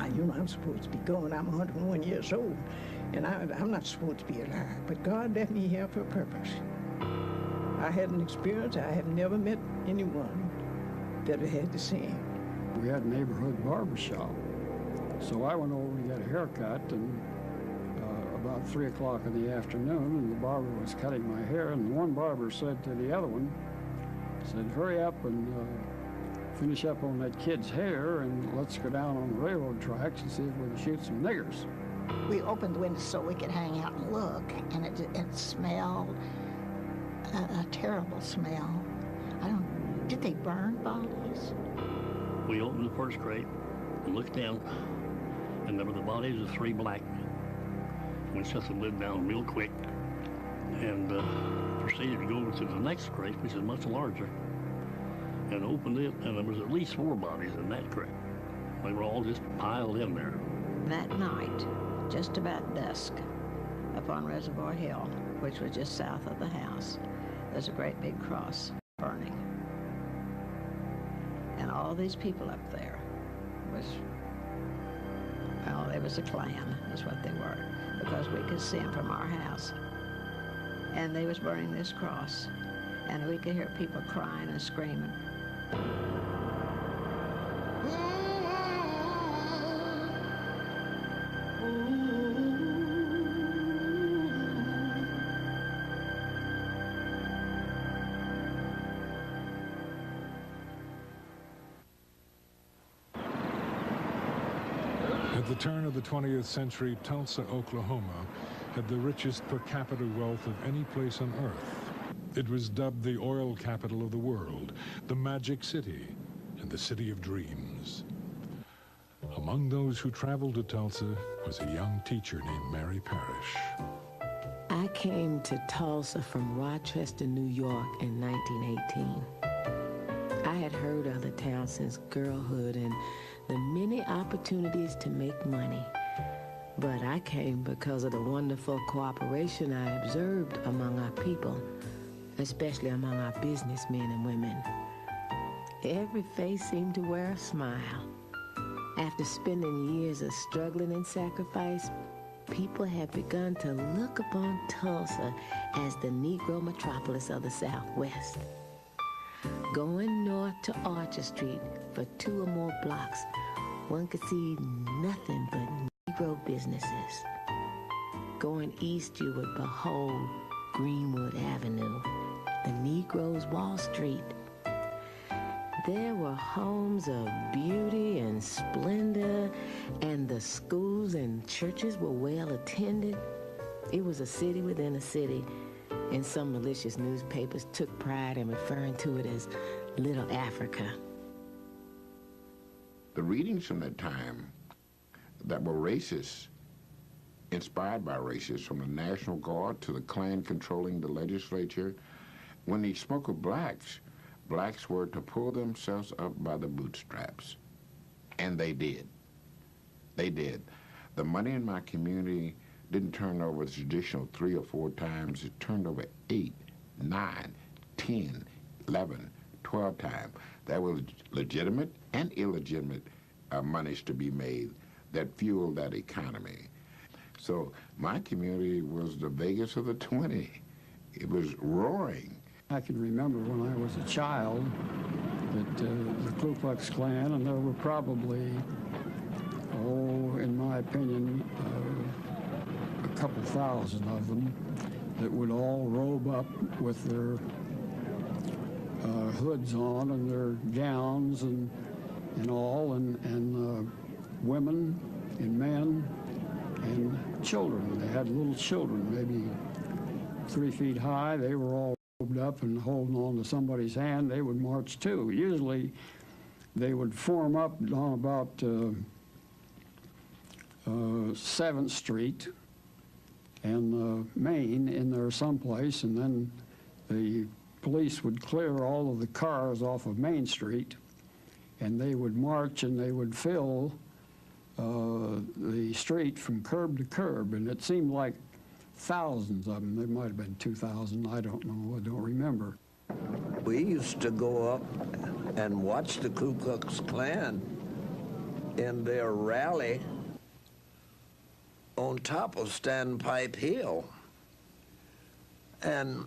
now. You know, I'm supposed to be going. I'm 101 years old, and I'm not supposed to be alive. But God left me here for a purpose. I had an experience. I have never met anyone that had the same. We had a neighborhood barber shop. So I went over to get a haircut, and about 3 o'clock in the afternoon, and the barber was cutting my hair, and one barber said to the other one, said, hurry up and finish up on that kid's hair, and let's go down on the railroad tracks and see if we can shoot some niggers. We opened the window so we could hang out and look, and it smelled a terrible smell. Did they burn bodies? We opened the first crate and looked down, and there were the bodies of 3 black men. We shut the lid down real quick and proceeded to go over to the next crate, which is much larger, and opened it, and there was at least 4 bodies in that crate. They were all just piled in there. That night, just about dusk, up on Reservoir Hill, which was just south of the house, there's a great big cross burning. And all these people up there it was a Klan, is what they were, because we could see them from our house. And they was burning this cross, and we could hear people crying and screaming. At the turn of the 20th century, Tulsa, Oklahoma, had the richest per capita wealth of any place on earth. It was dubbed the oil capital of the world, the Magic City, and the City of Dreams. Among those who traveled to Tulsa was a young teacher named Mary Parrish. I came to Tulsa from Rochester, New York in 1918. I had heard of the town since girlhood and the many opportunities to make money. But I came because of the wonderful cooperation I observed among our people, especially among our businessmen and women. Every face seemed to wear a smile. After spending years of struggling and sacrifice, people had begun to look upon Tulsa as the Negro metropolis of the Southwest. Going north to Archer Street for 2 or more blocks, one could see nothing but Negro businesses. Going east, you would behold Greenwood Avenue, the Negroes' Wall Street. There were homes of beauty and splendor, and the schools and churches were well attended. It was a city within a city, and some malicious newspapers took pride in referring to it as Little Africa. The readings from that time that were racist, inspired by racists, from the National Guard to the Klan controlling the legislature, when they spoke of blacks, blacks were to pull themselves up by the bootstraps. And they did. They did. The money in my community didn't turn over the traditional 3 or 4 times. It turned over 8, 9, 10, 11, 12 times. There was legitimate and illegitimate monies to be made that fueled that economy. So my community was the Vegas of the 20. It was roaring. I can remember when I was a child that the Ku Klux Klan, and there were probably, in my opinion, a couple thousand of them that would all robe up with their hoods on and their gowns and all, and women and men and children. They had little children, maybe 3 feet high. They were all robed up and holding on to somebody's hand. They would march too. Usually they would form up on about 7th Street and Main in there someplace, and then the police would clear all of the cars off of Main Street, and they would march and they would fill the street from curb to curb, and it seemed like thousands of them. There might have been 2,000, I don't know, I don't remember. We used to go up and watch the Ku Klux Klan in their rally on top of Standpipe Hill. And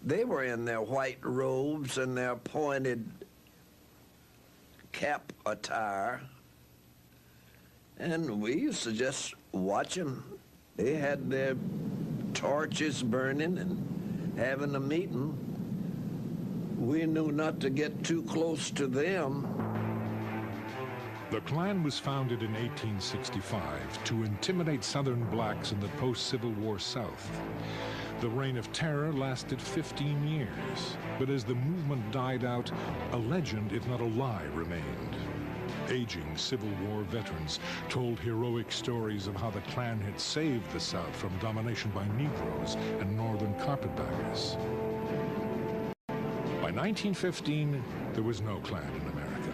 they were in their white robes and their pointed cap attire. And we used to just watch them. They had their torches burning and having a meeting. We knew not to get too close to them. The Klan was founded in 1865 to intimidate Southern blacks in the post-Civil War South. The reign of terror lasted 15 years, but as the movement died out, a legend, if not a lie, remained. Aging Civil War veterans told heroic stories of how the Klan had saved the South from domination by Negroes and Northern carpetbaggers. By 1915, there was no Klan in America.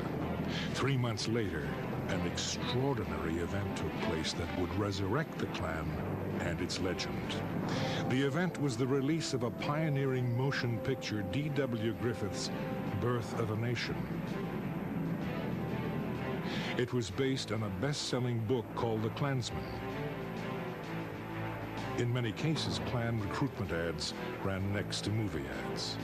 3 months later, an extraordinary event took place that would resurrect the Klan and its legend. The event was the release of a pioneering motion picture, D.W. Griffith's Birth of a Nation. It was based on a best-selling book called The Klansman. In many cases, Klan recruitment ads ran next to movie ads.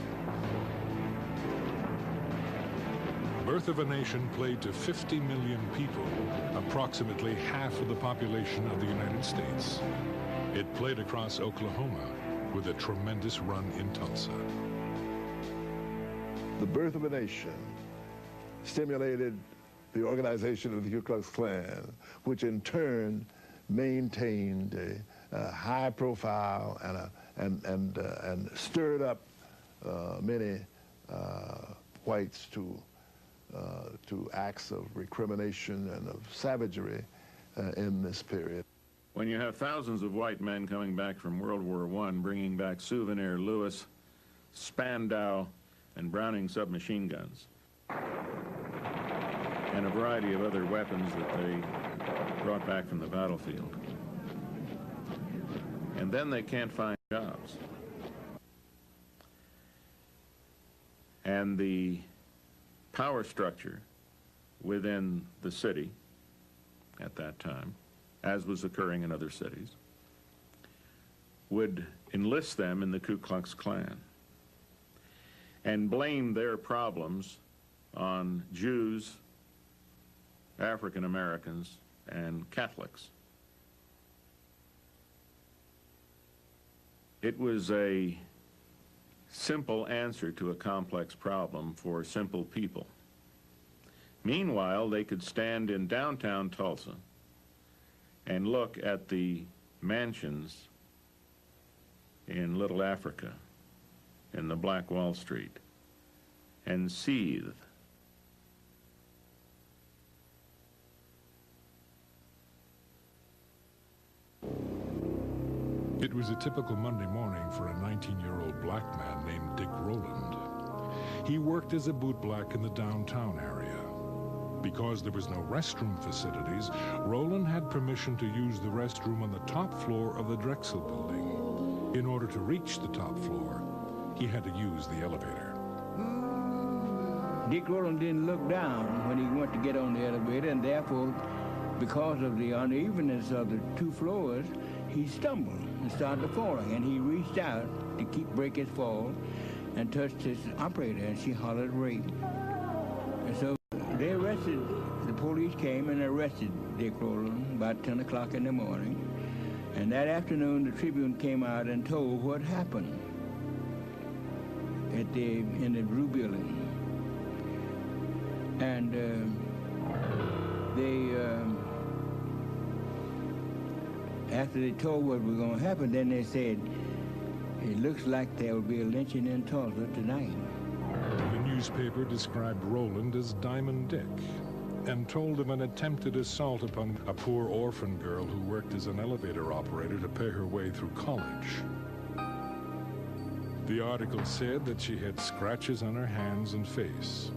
Birth of a Nation played to 50 million people, approximately half of the population of the United States. It played across Oklahoma with a tremendous run in Tulsa. The Birth of a Nation stimulated the organization of the Ku Klux Klan, which in turn maintained a high profile and stirred up many whites to acts of recrimination and of savagery in this period. When you have thousands of white men coming back from World War I, bringing back Souvenir Lewis, Spandau, and Browning submachine guns, and a variety of other weapons that they brought back from the battlefield, and then they can't find jobs. And the power structure within the city at that time, as was occurring in other cities, would enlist them in the Ku Klux Klan and blame their problems on Jews, African Americans, and Catholics. It was a simple answer to a complex problem for simple people. Meanwhile, they could stand in downtown Tulsa and look at the mansions in Little Africa, in the Black Wall Street, and seethe. It was a typical Monday morning for a 19-year-old black man named Dick Rowland. He worked as a bootblack in the downtown area. Because there was no restroom facilities, Rowland had permission to use the restroom on the top floor of the Drexel building. In order to reach the top floor, he had to use the elevator. Dick Rowland didn't look down when he went to get on the elevator, and therefore, because of the unevenness of the two floors, he stumbled and started falling, and he reached out to break his fall and touched his operator, and she hollered rape. And so they arrested, the police came and arrested Dick Rowland about 10 o'clock in the morning. And that afternoon, the Tribune came out and told what happened in the Blue Building. And after they told what was going to happen, then they said, it looks like there will be a lynching in Tulsa tonight. The newspaper described Rowland as Diamond Dick and told of an attempted assault upon a poor orphan girl who worked as an elevator operator to pay her way through college. The article said that she had scratches on her hands and face.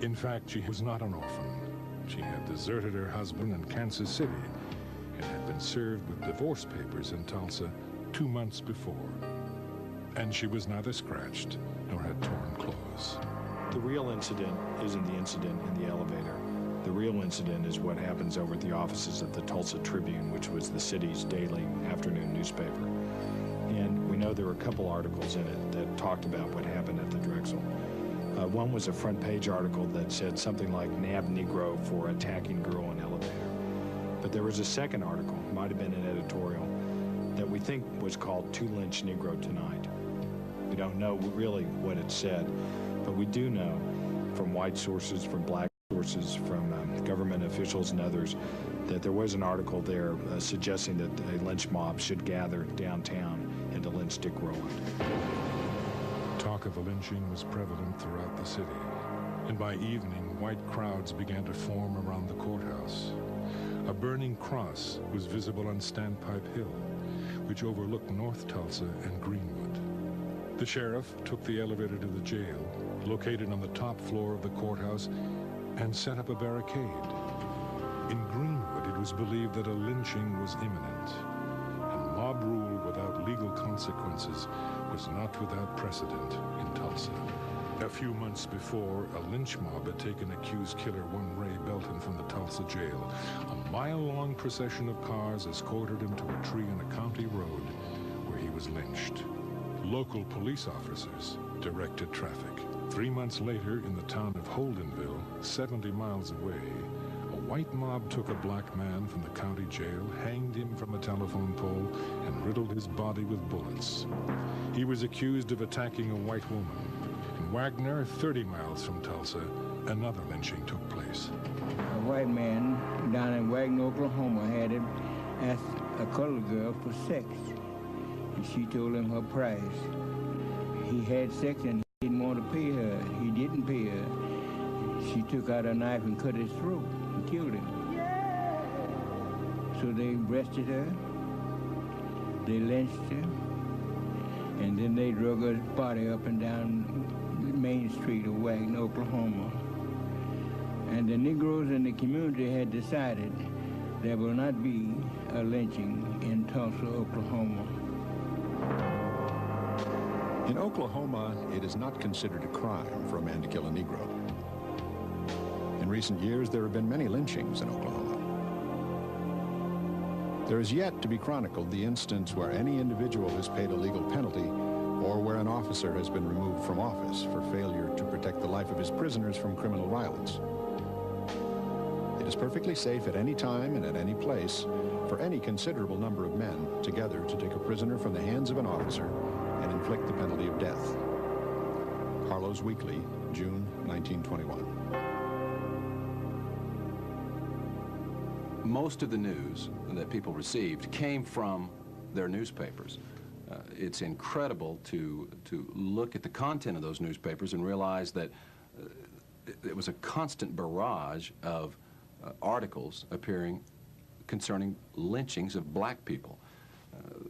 In fact, she was not an orphan. She had deserted her husband in Kansas City and had been served with divorce papers in Tulsa 2 months before. And she was neither scratched nor had torn clothes. The real incident isn't the incident in the elevator. The real incident is what happens over at the offices of the Tulsa Tribune, which was the city's daily afternoon newspaper. And we know there were a couple articles in it that talked about what happened at the Drexel. One was a front page article that said something like "Nab Negro for attacking girl in elevator." But there was a second article, might have been an editorial, that we think was called "To Lynch Negro Tonight." We don't know really what it said, but we do know from white sources, from black sources, from government officials and others, that there was an article there suggesting that a lynch mob should gather downtown and to lynch Dick Rowland. Talk of a lynching was prevalent throughout the city, and by evening, white crowds began to form around the courthouse. A burning cross was visible on Standpipe Hill, which overlooked North Tulsa and Greenwood. The sheriff took the elevator to the jail, located on the top floor of the courthouse, and set up a barricade. In Greenwood, it was believed that a lynching was imminent, and mob rule without legal consequences was not without precedent in Tulsa. A few months before, a lynch mob had taken accused killer one Ray Belton from the Tulsa jail. A mile-long procession of cars escorted him to a tree on a county road where he was lynched. Local police officers directed traffic. 3 months later, in the town of Holdenville, 70 miles away, a white mob took a black man from the county jail, hanged him from a telephone pole, and riddled his body with bullets. He was accused of attacking a white woman. In Wagner, 30 miles from Tulsa, another lynching took place. A white man down in Wagner, Oklahoma, had him ask a colored girl for sex, and she told him her price. He had sex and he didn't want to pay her. He didn't pay her. She took out a knife and cut his throat and killed him. So they arrested her, they lynched her, and then they drug her body up and down Main Street of Wagner, Oklahoma. And the Negroes in the community had decided there will not be a lynching in Tulsa, Oklahoma. In Oklahoma, it is not considered a crime for a man to kill a Negro. In recent years, there have been many lynchings in Oklahoma. There is yet to be chronicled the instance where any individual has paid a legal penalty or where an officer has been removed from office for failure to protect the life of his prisoners from criminal violence. It is perfectly safe at any time and at any place for any considerable number of men together to take a prisoner from the hands of an officer and inflict the penalty of death. Harlow's Weekly, June 1921. Most of the news that people received came from their newspapers. It's incredible to look at the content of those newspapers and realize that it was a constant barrage of articles appearing concerning lynchings of black people.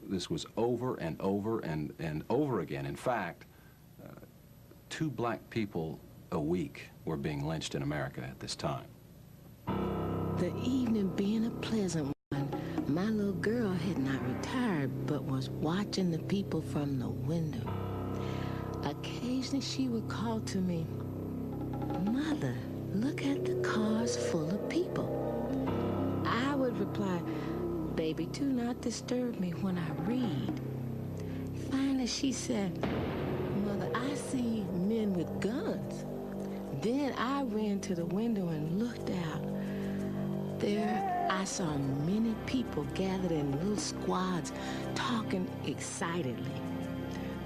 This was over and over and over again. In fact, 2 black people a week were being lynched in America at this time. The evening being a pleasant one, my little girl had not retired but was watching the people from the window. Occasionally she would call to me, "Mother, look at the cars full of people." I would reply, "Baby, do not disturb me when I read." Finally she said, "Mother, I see men with guns." Then I ran to the window and looked out. There I saw many people gathered in little squads talking excitedly.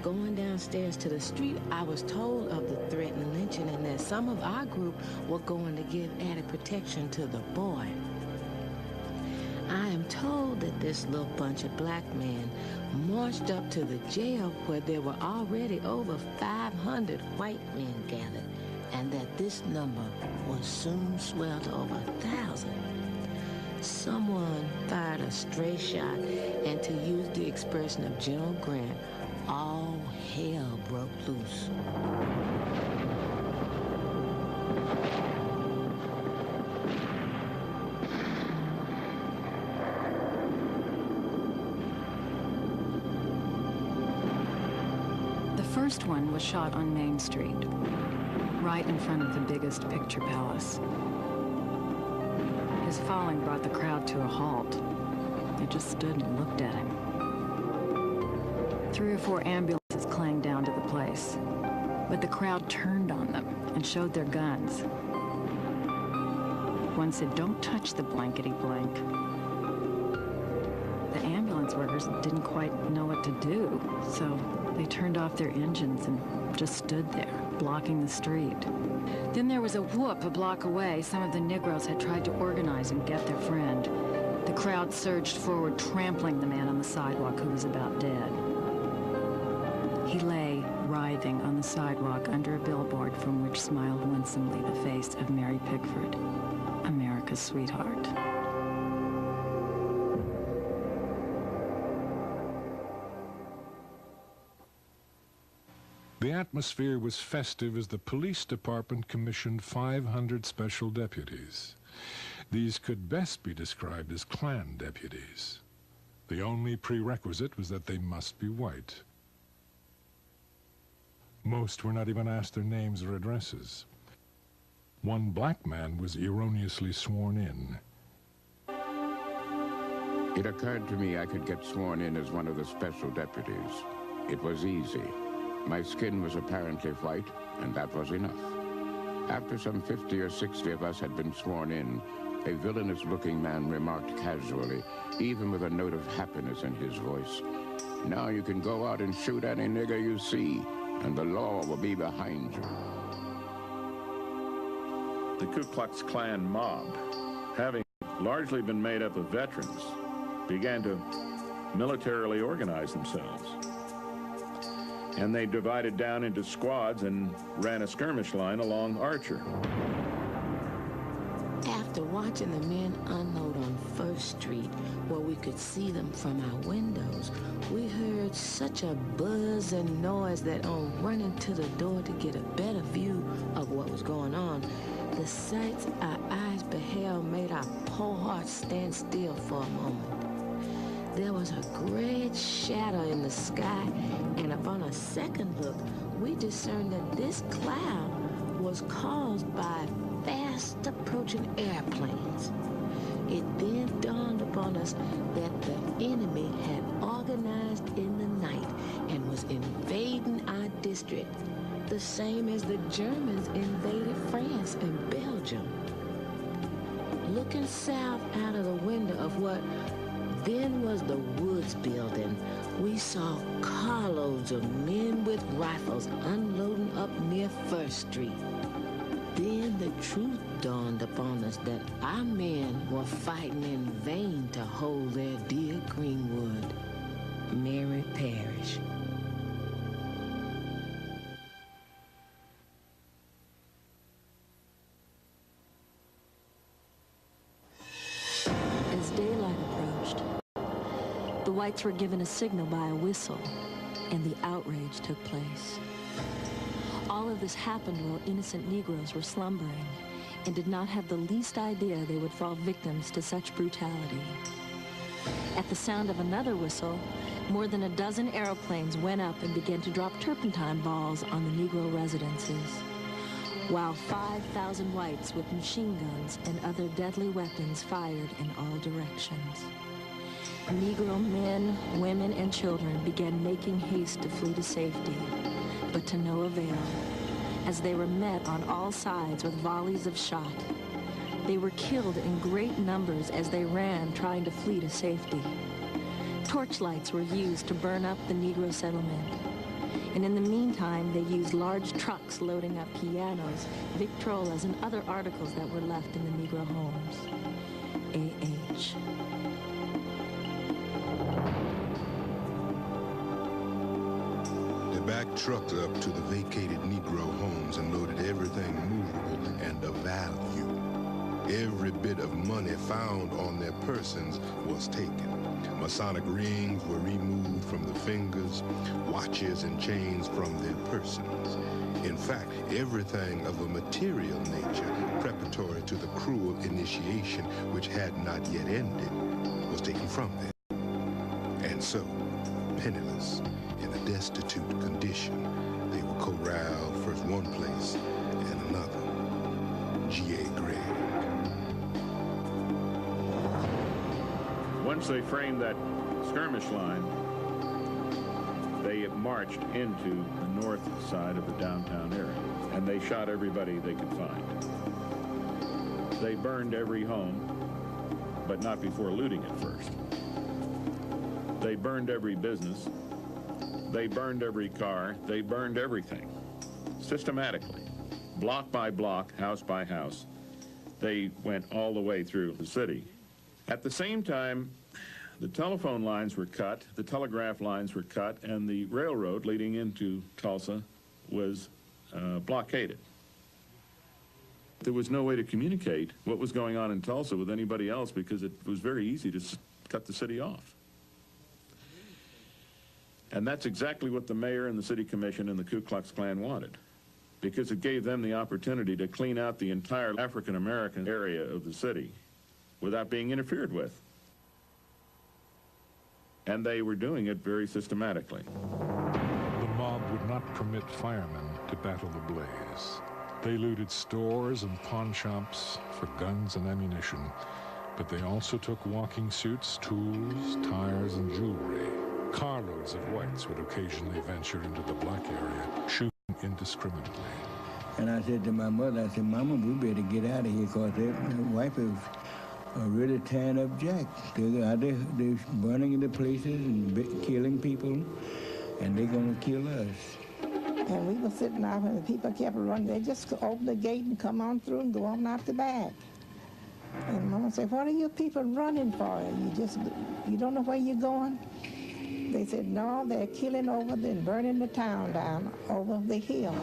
Going downstairs to the street, I was told of the threatened lynching and that some of our group were going to give added protection to the boy. I am told that this little bunch of black men marched up to the jail where there were already over 500 white men gathered, and that this number will soon swell to over 1,000. Someone fired a stray shot, and to use the expression of General Grant, all hell broke loose. The first one was shot on Main Street, right in front of the biggest picture palace. His falling brought the crowd to a halt. They just stood and looked at him. 3 or 4 ambulances clanged down to the place, but the crowd turned on them and showed their guns. One said, "Don't touch the blankety blank." The ambulance workers didn't quite know what to do, so they turned off their engines and just stood there, blocking the street. Then there was a whoop a block away. Some of the Negroes had tried to organize and get their friend. The crowd surged forward, trampling the man on the sidewalk who was about dead. He lay, writhing on the sidewalk under a billboard from which smiled winsomely the face of Mary Pickford, America's sweetheart. The atmosphere was festive as the police department commissioned 500 special deputies. These could best be described as Klan deputies. The only prerequisite was that they must be white. Most were not even asked their names or addresses. One black man was erroneously sworn in. It occurred to me I could get sworn in as one of the special deputies. It was easy. My skin was apparently white, and that was enough. After some 50 or 60 of us had been sworn in, a villainous-looking man remarked casually, even with a note of happiness in his voice, "Now you can go out and shoot any nigger you see, and the law will be behind you." The Ku Klux Klan mob, having largely been made up of veterans, began to militarily organize themselves. And they divided down into squads and ran a skirmish line along Archer. After watching the men unload on First Street, where we could see them from our windows, we heard such a buzz and noise that on running to the door to get a better view of what was going on, the sights our eyes beheld made our poor hearts stand still for a moment. There was a great shadow in the sky, and upon a second look, we discerned that this cloud was caused by fast approaching airplanes. It then dawned upon us that the enemy had organized in the night and was invading our district, the same as the Germans invaded France and Belgium. Looking south out of the window of what then was the Woods building, we saw carloads of men with rifles unloading up near First Street. Then the truth dawned upon us that our men were fighting in vain to hold their dear Greenwood, Mary Parish. As daylight approached, the whites were given a signal by a whistle, and the outrage took place. All of this happened while innocent Negroes were slumbering and did not have the least idea they would fall victims to such brutality. At the sound of another whistle, more than a dozen aeroplanes went up and began to drop turpentine balls on the Negro residences, while 5,000 whites with machine guns and other deadly weapons fired in all directions. Negro men, women, and children began making haste to flee to safety, but to no avail, as they were met on all sides with volleys of shot. They were killed in great numbers as they ran, trying to flee to safety. Torchlights were used to burn up the Negro settlement. And in the meantime, they used large trucks loading up pianos, victrolas, and other articles that were left in the Negro homes. A.H. They backed trucks up to the vacated Negro homes and loaded everything movable and of value. Every bit of money found on their persons was taken. Masonic rings were removed from the fingers, watches and chains from their persons. In fact, everything of a material nature preparatory to the cruel initiation which had not yet ended was taken from them. And so, penniless, in a destitute condition, they were corralled first one place and another. G.A. Gregg. Once they framed that skirmish line, they marched into the north side of the downtown area, and they shot everybody they could find. They burned every home, but not before looting it first. They burned every business. They burned every car. They burned everything, systematically, block by block, house by house. They went all the way through the city. At the same time, the telephone lines were cut, the telegraph lines were cut, and the railroad leading into Tulsa was blockaded. There was no way to communicate what was going on in Tulsa with anybody else because it was very easy to cut the city off. And that's exactly what the mayor and the city commission and the Ku Klux Klan wanted, because it gave them the opportunity to clean out the entire African-American area of the city without being interfered with. And they were doing it very systematically. The mob would not permit firemen to battle the blaze. They looted stores and pawn shops for guns and ammunition, but they also took walking suits, tools, tires, and jewelry. Carloads of whites would occasionally venture into the black area, shooting indiscriminately. And I said to my mother, I said, Mama, we better get out of here because the white people are really tearing up Jack. They're out there, they're burning the places and killing people, and they're going to kill us. And we were sitting out and the people kept running. They just open the gate and come on through and go on out the back. And Mama said, what are you people running for? You don't know where you're going? They said, no, they're killing over and burning the town down over the hill.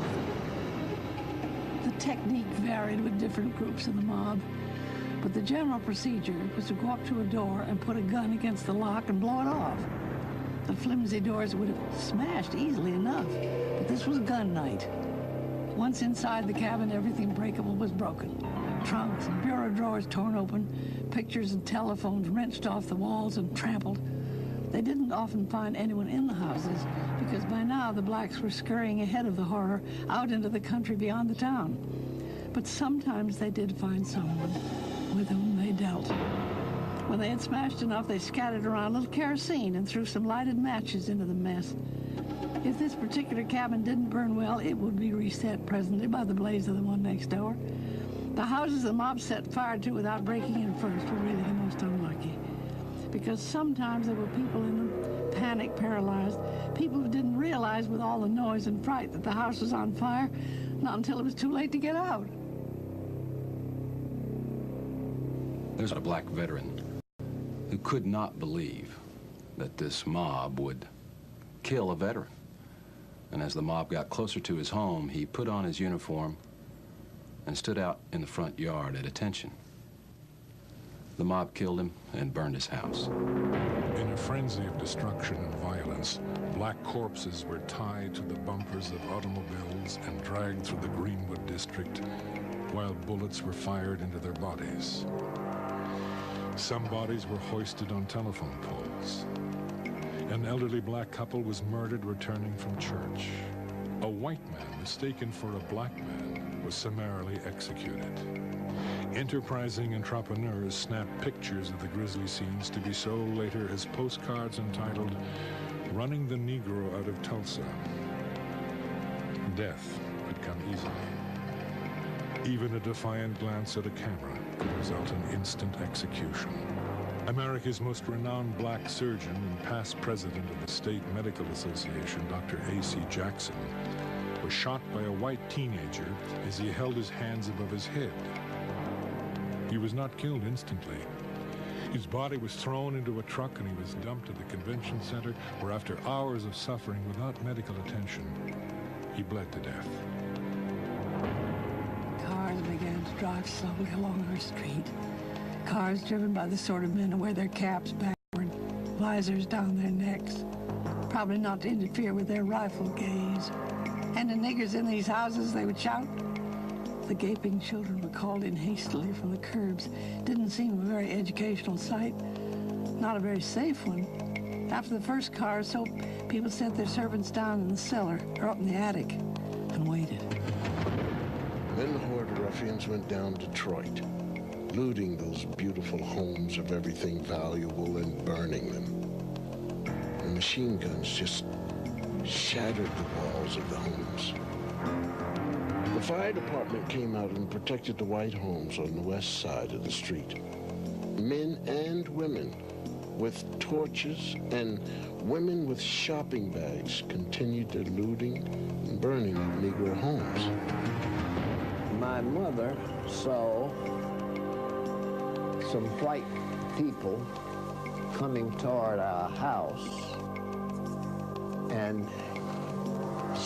The technique varied with different groups of the mob, but the general procedure was to go up to a door and put a gun against the lock and blow it off. The flimsy doors would have smashed easily enough, but this was gun night. Once inside the cabin, everything breakable was broken. Trunks and bureau drawers torn open, pictures and telephones wrenched off the walls and trampled. They didn't often find anyone in the houses because by now the blacks were scurrying ahead of the horror out into the country beyond the town. But sometimes they did find someone with whom they dealt. When they had smashed enough, they scattered around a little kerosene and threw some lighted matches into the mess. If this particular cabin didn't burn well, it would be reset presently by the blaze of the one next door. The houses the mob set fire to without breaking in first were really the most unlucky, because sometimes there were people in them, panic paralyzed, people who didn't realize with all the noise and fright that the house was on fire, not until it was too late to get out. There's a black veteran who could not believe that this mob would kill a veteran. And as the mob got closer to his home, he put on his uniform and stood out in the front yard at attention. The mob killed him and burned his house. In a frenzy of destruction and violence, black corpses were tied to the bumpers of automobiles and dragged through the Greenwood district, while bullets were fired into their bodies. Some bodies were hoisted on telephone poles. An elderly black couple was murdered returning from church. A white man mistaken for a black man was summarily executed. Enterprising entrepreneurs snapped pictures of the grisly scenes to be sold later as postcards entitled, "Running the Negro Out of Tulsa." Death could come easily. Even a defiant glance at a camera could result in instant execution. America's most renowned black surgeon and past president of the State Medical Association, Dr. A.C. Jackson, was shot by a white teenager as he held his hands above his head. He was not killed instantly. His body was thrown into a truck and he was dumped at the convention center, where after hours of suffering without medical attention, he bled to death. Cars began to drive slowly along our street. Cars driven by the sort of men who wear their caps backward, visors down their necks, probably not to interfere with their rifle gaze. And the niggers in these houses, they would shout. The gaping children were called in hastily from the curbs. Didn't seem a very educational sight, not a very safe one. After the first car or so, people sent their servants down in the cellar or up in the attic and waited. Then the horde of ruffians went down Detroit. looting those beautiful homes of everything valuable and burning them. The machine guns just shattered the walls of the homes. The fire department came out and protected the white homes on the west side of the street. Men and women with torches and women with shopping bags continued their looting and burning of Negro homes. My mother saw some white people coming toward our house, and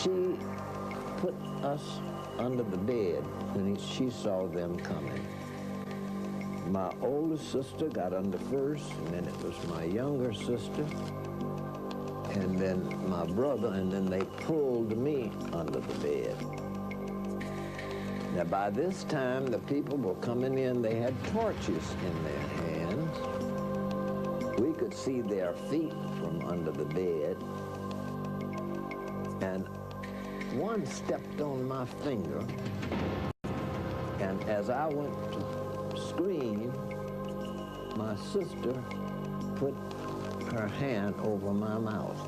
she put us under the bed when she saw them coming. My older sister got under first, and then it was my younger sister, and then my brother, and then they pulled me under the bed. Now, by this time, the people were coming in. They had torches in their hands. We could see their feet from under the bed. And one stepped on my finger. And as I went to scream, my sister put her hand over my mouth.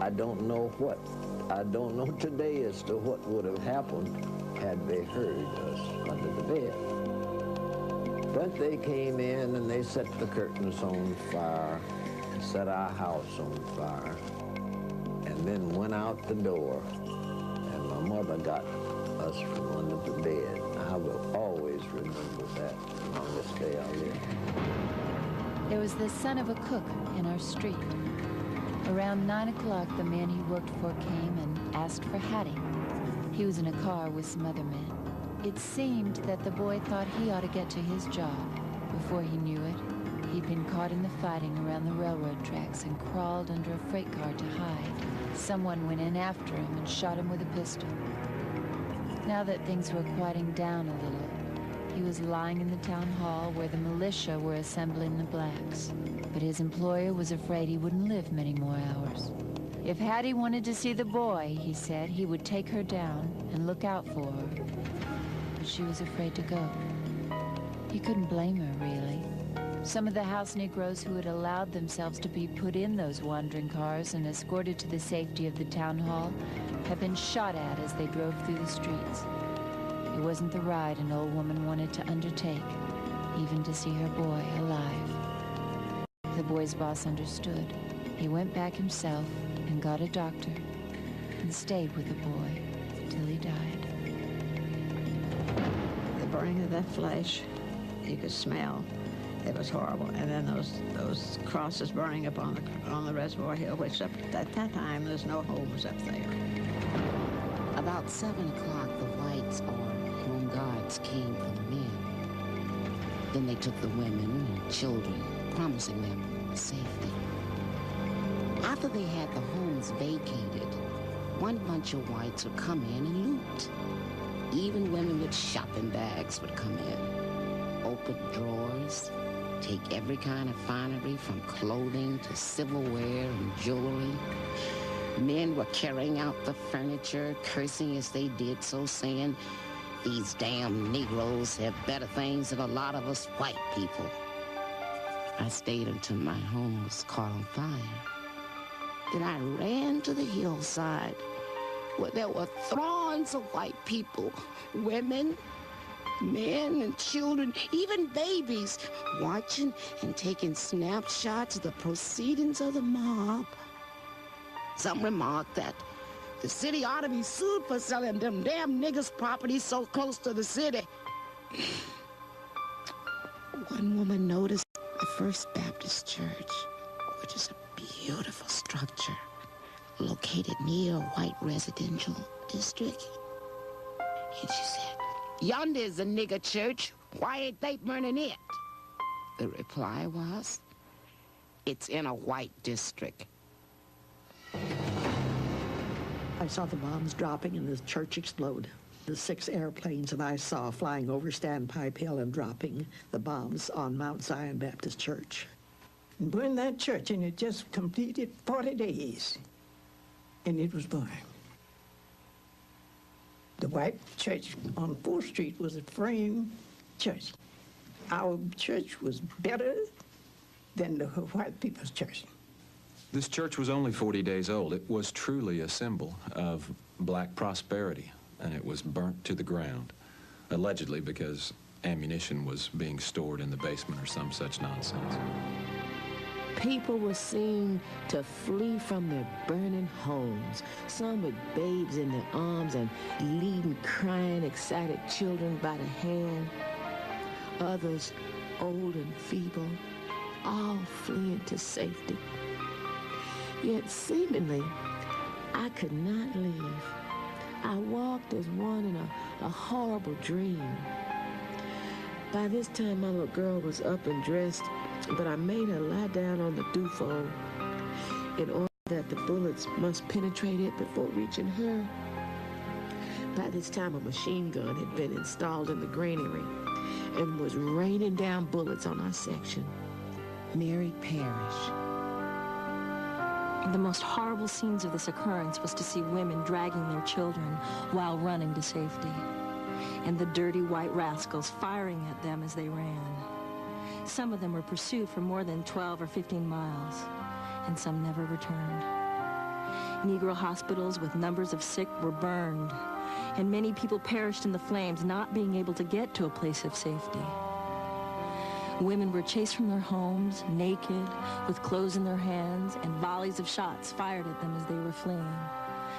I don't know today as to what would have happened had they heard us under the bed. But they came in and they set the curtains on fire, set our house on fire, and then went out the door, and my mother got us from under the bed. I will always remember that on this day I live. There was the son of a cook in our street. Around 9 o'clock, the man he worked for came and asked for Hattie. He was in a car with some other men. It seemed that the boy thought he ought to get to his job. Before he knew it, he'd been caught in the fighting around the railroad tracks and crawled under a freight car to hide. Someone went in after him and shot him with a pistol. Now that things were quieting down a little, he was lying in the town hall where the militia were assembling the blacks. But his employer was afraid he wouldn't live many more hours. If Hattie wanted to see the boy, he said, he would take her down and look out for her. But she was afraid to go. He couldn't blame her, really. Some of the house Negroes who had allowed themselves to be put in those wandering cars and escorted to the safety of the town hall had been shot at as they drove through the streets. It wasn't the ride an old woman wanted to undertake, even to see her boy alive. The boy's boss understood. He went back himself and got a doctor and stayed with the boy till he died. The burning of that flesh, you could smell. It was horrible. And then those crosses burning up on the reservoir hill, which at that time there's no homes up there. About 7 o'clock, the whites or home guards came for the men. Then they took the women and children, promising them safety. After they had the homes vacated, one bunch of whites would come in and loot. Even women with shopping bags would come in, open drawers, take every kind of finery from clothing to silverware and jewelry. Men were carrying out the furniture, cursing as they did so, saying, "These damn Negroes have better things than a lot of us white people." I stayed until my home was caught on fire. Then I ran to the hillside where there were throngs of white people, women, men and children, even babies, watching and taking snapshots of the proceedings of the mob. Some remarked that the city ought to be sued for selling them damn niggers' property so close to the city. One woman noticed the First Baptist Church, which is a beautiful structure located near a white residential district. And she said, "Yonder is a nigger church. Why ain't they burning it?" The reply was, "It's in a white district." I saw the bombs dropping and the church explode. The 6 airplanes that I saw flying over Standpipe Hill and dropping the bombs on Mount Zion Baptist Church. And burned that church, and it just completed 40 days, and it was burned. The white church on 4th Street was a frame church. Our church was better than the white people's church. This church was only 40 days old. It was truly a symbol of black prosperity, and it was burnt to the ground, allegedly because ammunition was being stored in the basement or some such nonsense. People were seen to flee from their burning homes, some with babes in their arms and leading crying, excited children by the hand, others old and feeble, all fleeing to safety. Yet seemingly, I could not leave. I walked as one in a horrible dream. By this time, my little girl was up and dressed, but I made her lie down on the dew-fold in order that the bullets must penetrate it before reaching her. By this time, a machine gun had been installed in the granary and was raining down bullets on our section. Mary Parrish. The most horrible scenes of this occurrence was to see women dragging their children while running to safety, and the dirty white rascals firing at them as they ran. Some of them were pursued for more than 12 or 15 miles, and some never returned. Negro hospitals with numbers of sick were burned, and many people perished in the flames, not being able to get to a place of safety. Women were chased from their homes, naked, with clothes in their hands, and volleys of shots fired at them as they were fleeing.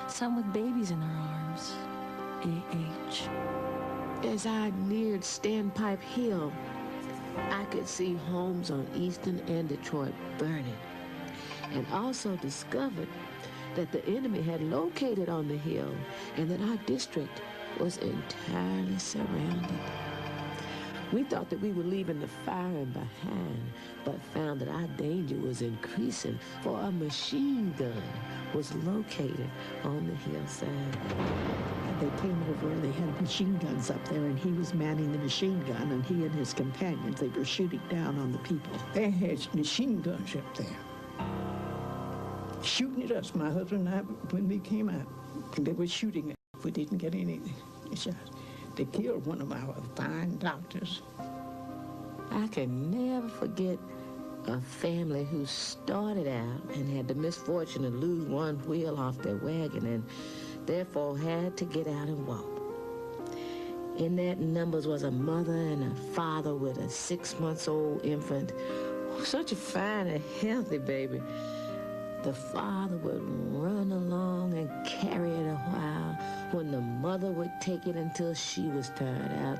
Some with babies in their arms. A.H. As I neared Standpipe Hill, I could see homes on Eastern and Detroit burning, and also discovered that the enemy had located on the hill and that our district was entirely surrounded. We thought that we were leaving the firing behind, but found that our danger was increasing, for a machine gun was located on the hillside. They came over and they had machine guns up there, and he was manning the machine gun, and he and his companions, they were shooting down on the people. They had machine guns up there, shooting at us, my husband and I, when we came out. They were shooting at us. We didn't get any shots. They killed one of our fine doctors. I can never forget a family who started out and had the misfortune to lose one wheel off their wagon and therefore had to get out and walk. In that numbers was a mother and a father with a 6-month-old infant. Such a fine and healthy baby. The father would run along and carry it a while, when the mother would take it until she was tired out.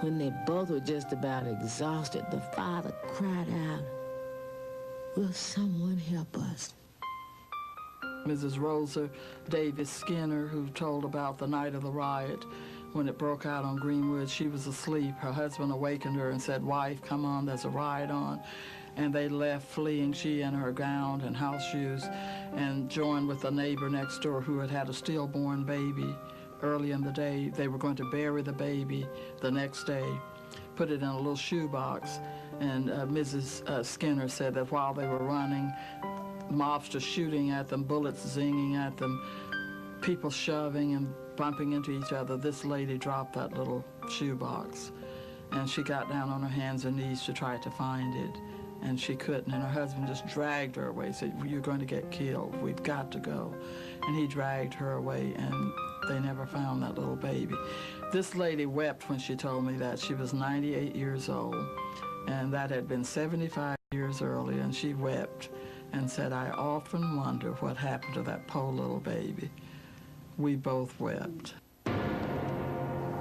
When they both were just about exhausted, the father cried out, "Will someone help us?" Mrs. Rosa Davis Skinner, who told about the night of the riot when it broke out on Greenwood. She was asleep. Her husband awakened her and said, "Wife, come on, there's a riot on." And they left fleeing, she in her gown and house shoes, and joined with a neighbor next door who had had a stillborn baby early in the day. They were going to bury the baby the next day, put it in a little shoebox, and Mrs. Skinner said that while they were running, mobsters shooting at them, bullets zinging at them, people shoving and bumping into each other, this lady dropped that little shoebox, and she got down on her hands and knees to try to find it. And she couldn't, and her husband just dragged her away, said, "You're going to get killed, we've got to go." And he dragged her away, and they never found that little baby. This lady wept when she told me that. She was 98 years old, and that had been 75 years earlier, and she wept and said, "I often wonder what happened to that poor little baby." We both wept.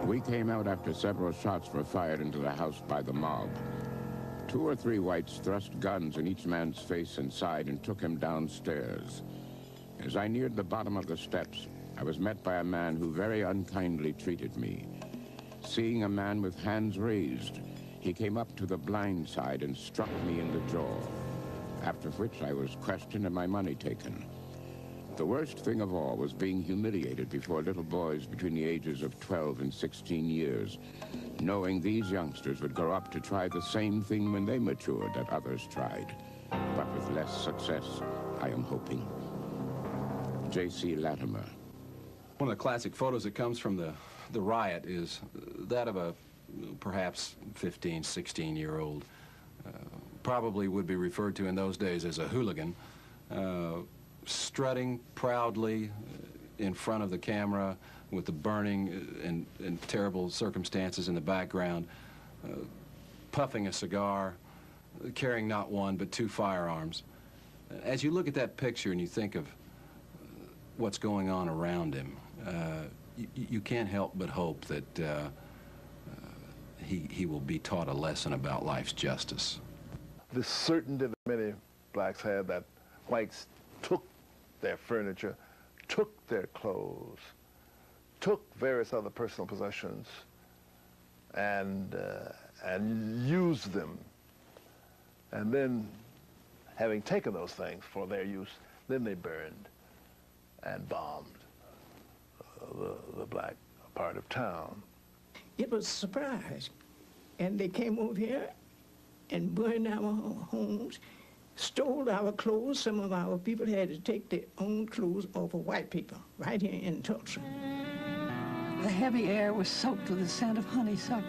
We came out after several shots were fired into the house by the mob. 2 or 3 whites thrust guns in each man's face and side and took him downstairs. As I neared the bottom of the steps, I was met by a man who very unkindly treated me. Seeing a man with hands raised, he came up to the blind side and struck me in the jaw, after which I was questioned and my money taken. The worst thing of all was being humiliated before little boys between the ages of 12 and 16 years, knowing these youngsters would grow up to try the same thing when they matured that others tried, but with less success, I am hoping. J.C. Latimer. One of the classic photos that comes from the riot is that of a perhaps 15, 16-year-old, probably would be referred to in those days as a hooligan, strutting proudly in front of the camera with the burning and terrible circumstances in the background, puffing a cigar, carrying not one but two firearms. As you look at that picture and you think of what's going on around him, you can't help but hope that he will be taught a lesson about life's justice. The certainty that many blacks had that whites took their furniture, took their clothes, took various other personal possessions, and used them. And then, having taken those things for their use, then they burned and bombed the black part of town. It was a surprise. And they came over here and burned our homes, stole our clothes. Some of our people had to take their own clothes off of white people right here in Tulsa. The heavy air was soaked with the scent of honeysuckle,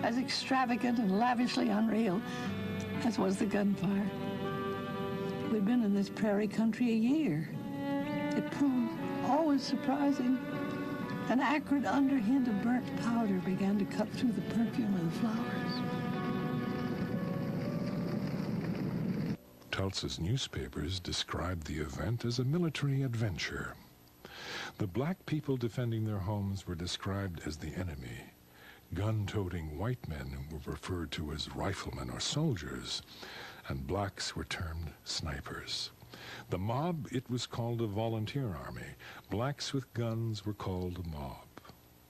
as extravagant and lavishly unreal as was the gunfire. We'd been in this prairie country a year. It proved always surprising. An acrid underhint of burnt powder began to cut through the perfume of the flowers. Tulsa's newspapers described the event as a military adventure. The black people defending their homes were described as the enemy. Gun-toting white men were referred to as riflemen or soldiers, and blacks were termed snipers. The mob, it was called a volunteer army. Blacks with guns were called a mob.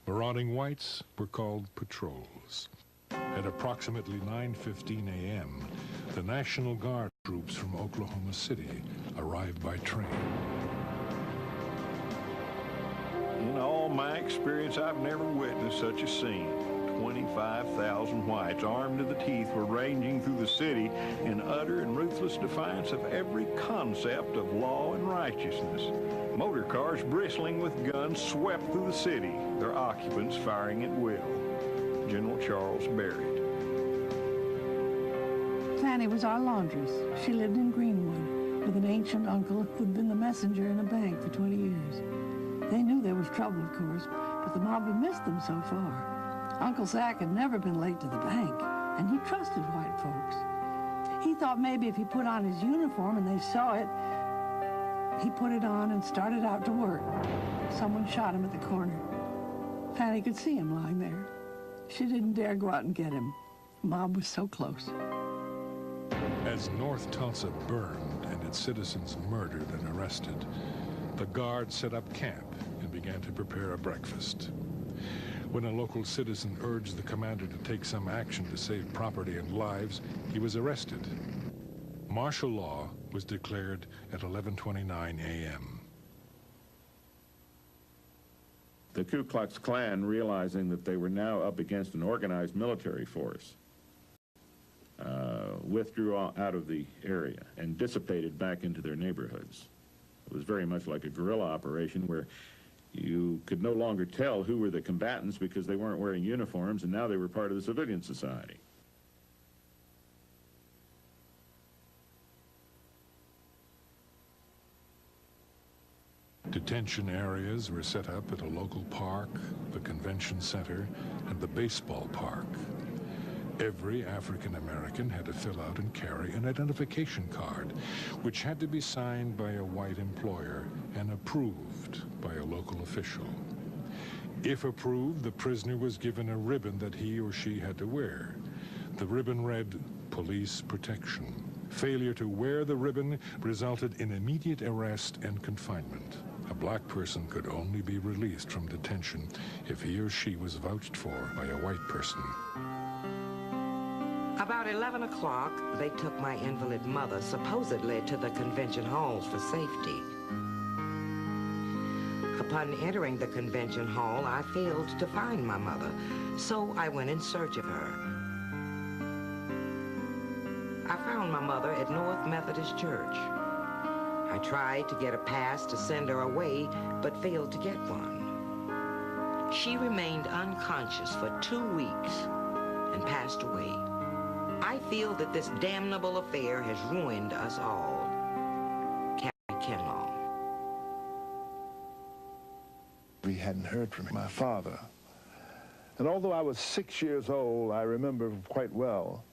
Marauding whites were called patrols. At approximately 9:15 a.m., the National Guard troops from Oklahoma City arrived by train. In all my experience, I've never witnessed such a scene. 25,000 whites, armed to the teeth, were ranging through the city in utter and ruthless defiance of every concept of law and righteousness. Motor cars bristling with guns swept through the city, their occupants firing at will. General Charles Barrett. Fanny was our laundress. She lived in Greenwood with an ancient uncle who'd been the messenger in a bank for 20 years. They knew there was trouble, of course, but the mob had missed them so far. Uncle Zach had never been late to the bank, and he trusted white folks. He thought maybe if he put on his uniform and they saw it, he put it on and started out to work. Someone shot him at the corner. Fanny could see him lying there. She didn't dare go out and get him. The mob was so close. As North Tulsa burned and its citizens murdered and arrested, the Guard set up camp and began to prepare a breakfast. When a local citizen urged the commander to take some action to save property and lives, he was arrested. Martial law was declared at 11:29 a.m. The Ku Klux Klan, realizing that they were now up against an organized military force, withdrew out of the area and dissipated back into their neighborhoods. It was very much like a guerrilla operation where you could no longer tell who were the combatants because they weren't wearing uniforms, and now they were part of the civilian society. Detention areas were set up at a local park, the convention center, and the baseball park. Every African American had to fill out and carry an identification card, which had to be signed by a white employer and approved by a local official. If approved, the prisoner was given a ribbon that he or she had to wear. The ribbon read, "Police Protection." Failure to wear the ribbon resulted in immediate arrest and confinement. A black person could only be released from detention if he or she was vouched for by a white person. About 11 o'clock, they took my invalid mother supposedly to the convention halls for safety. Upon entering the convention hall, I failed to find my mother, so I went in search of her. I found my mother at North Methodist Church. I tried to get a pass to send her away, but failed to get one. She remained unconscious for 2 weeks. and passed away. I feel that this damnable affair has ruined us all. Captain Kinlaw. We hadn't heard from my father. And although I was 6 years old, I remember quite well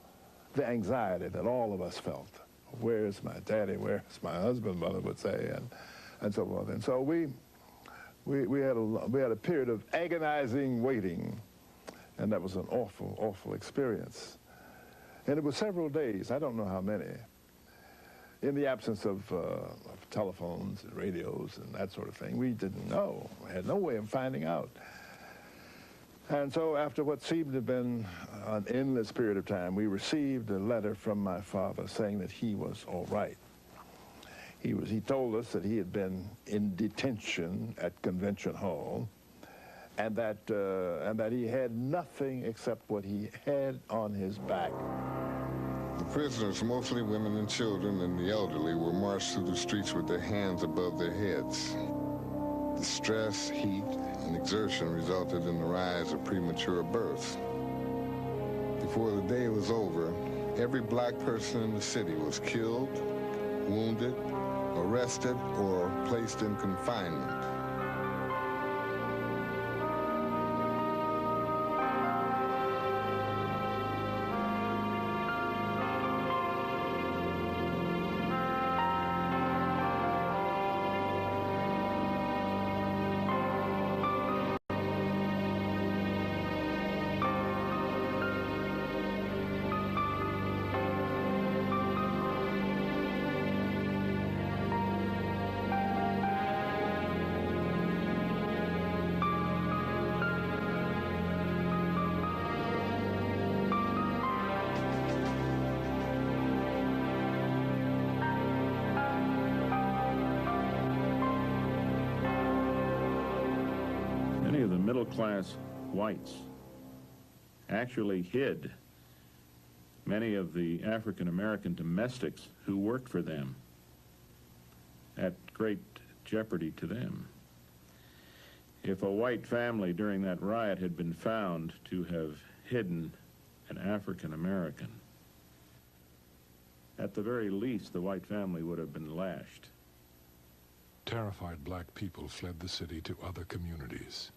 the anxiety that all of us felt. Where's my daddy? Where's my husband, Mother would say, and so forth. And so we had a period of agonizing waiting, and that was an awful, awful experience. And it was several days, I don't know how many, in the absence of telephones and radios and that sort of thing. We didn't know. We had no way of finding out. And so after what seemed to have been an endless period of time, we received a letter from my father saying that he was all right. He told us that he had been in detention at Convention Hall, and that he had nothing except what he had on his back. The prisoners, mostly women and children and the elderly, were marched through the streets with their hands above their heads. The stress, heat, and exertion resulted in the rise of premature births. Before the day was over, every black person in the city was killed, wounded, arrested, or placed in confinement. Many of the middle-class whites actually hid many of the African-American domestics who worked for them at great jeopardy to them. If a white family during that riot had been found to have hidden an African-American, at the very least, the white family would have been lashed. Terrified black people fled the city to other communities.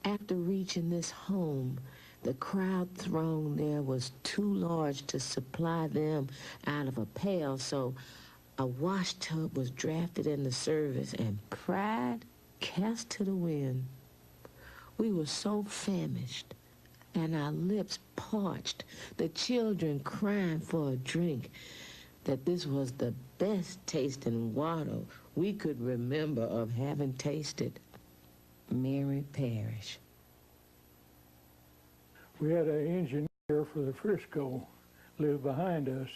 After reaching this home, the crowd throng there was too large to supply them out of a pail, so a wash tub was drafted into service and pride cast to the wind. We were so famished and our lips parched, the children crying for a drink, that this was the best tasting water we could remember of having tasted. Mary Parrish. We had an engineer for the Frisco live behind us,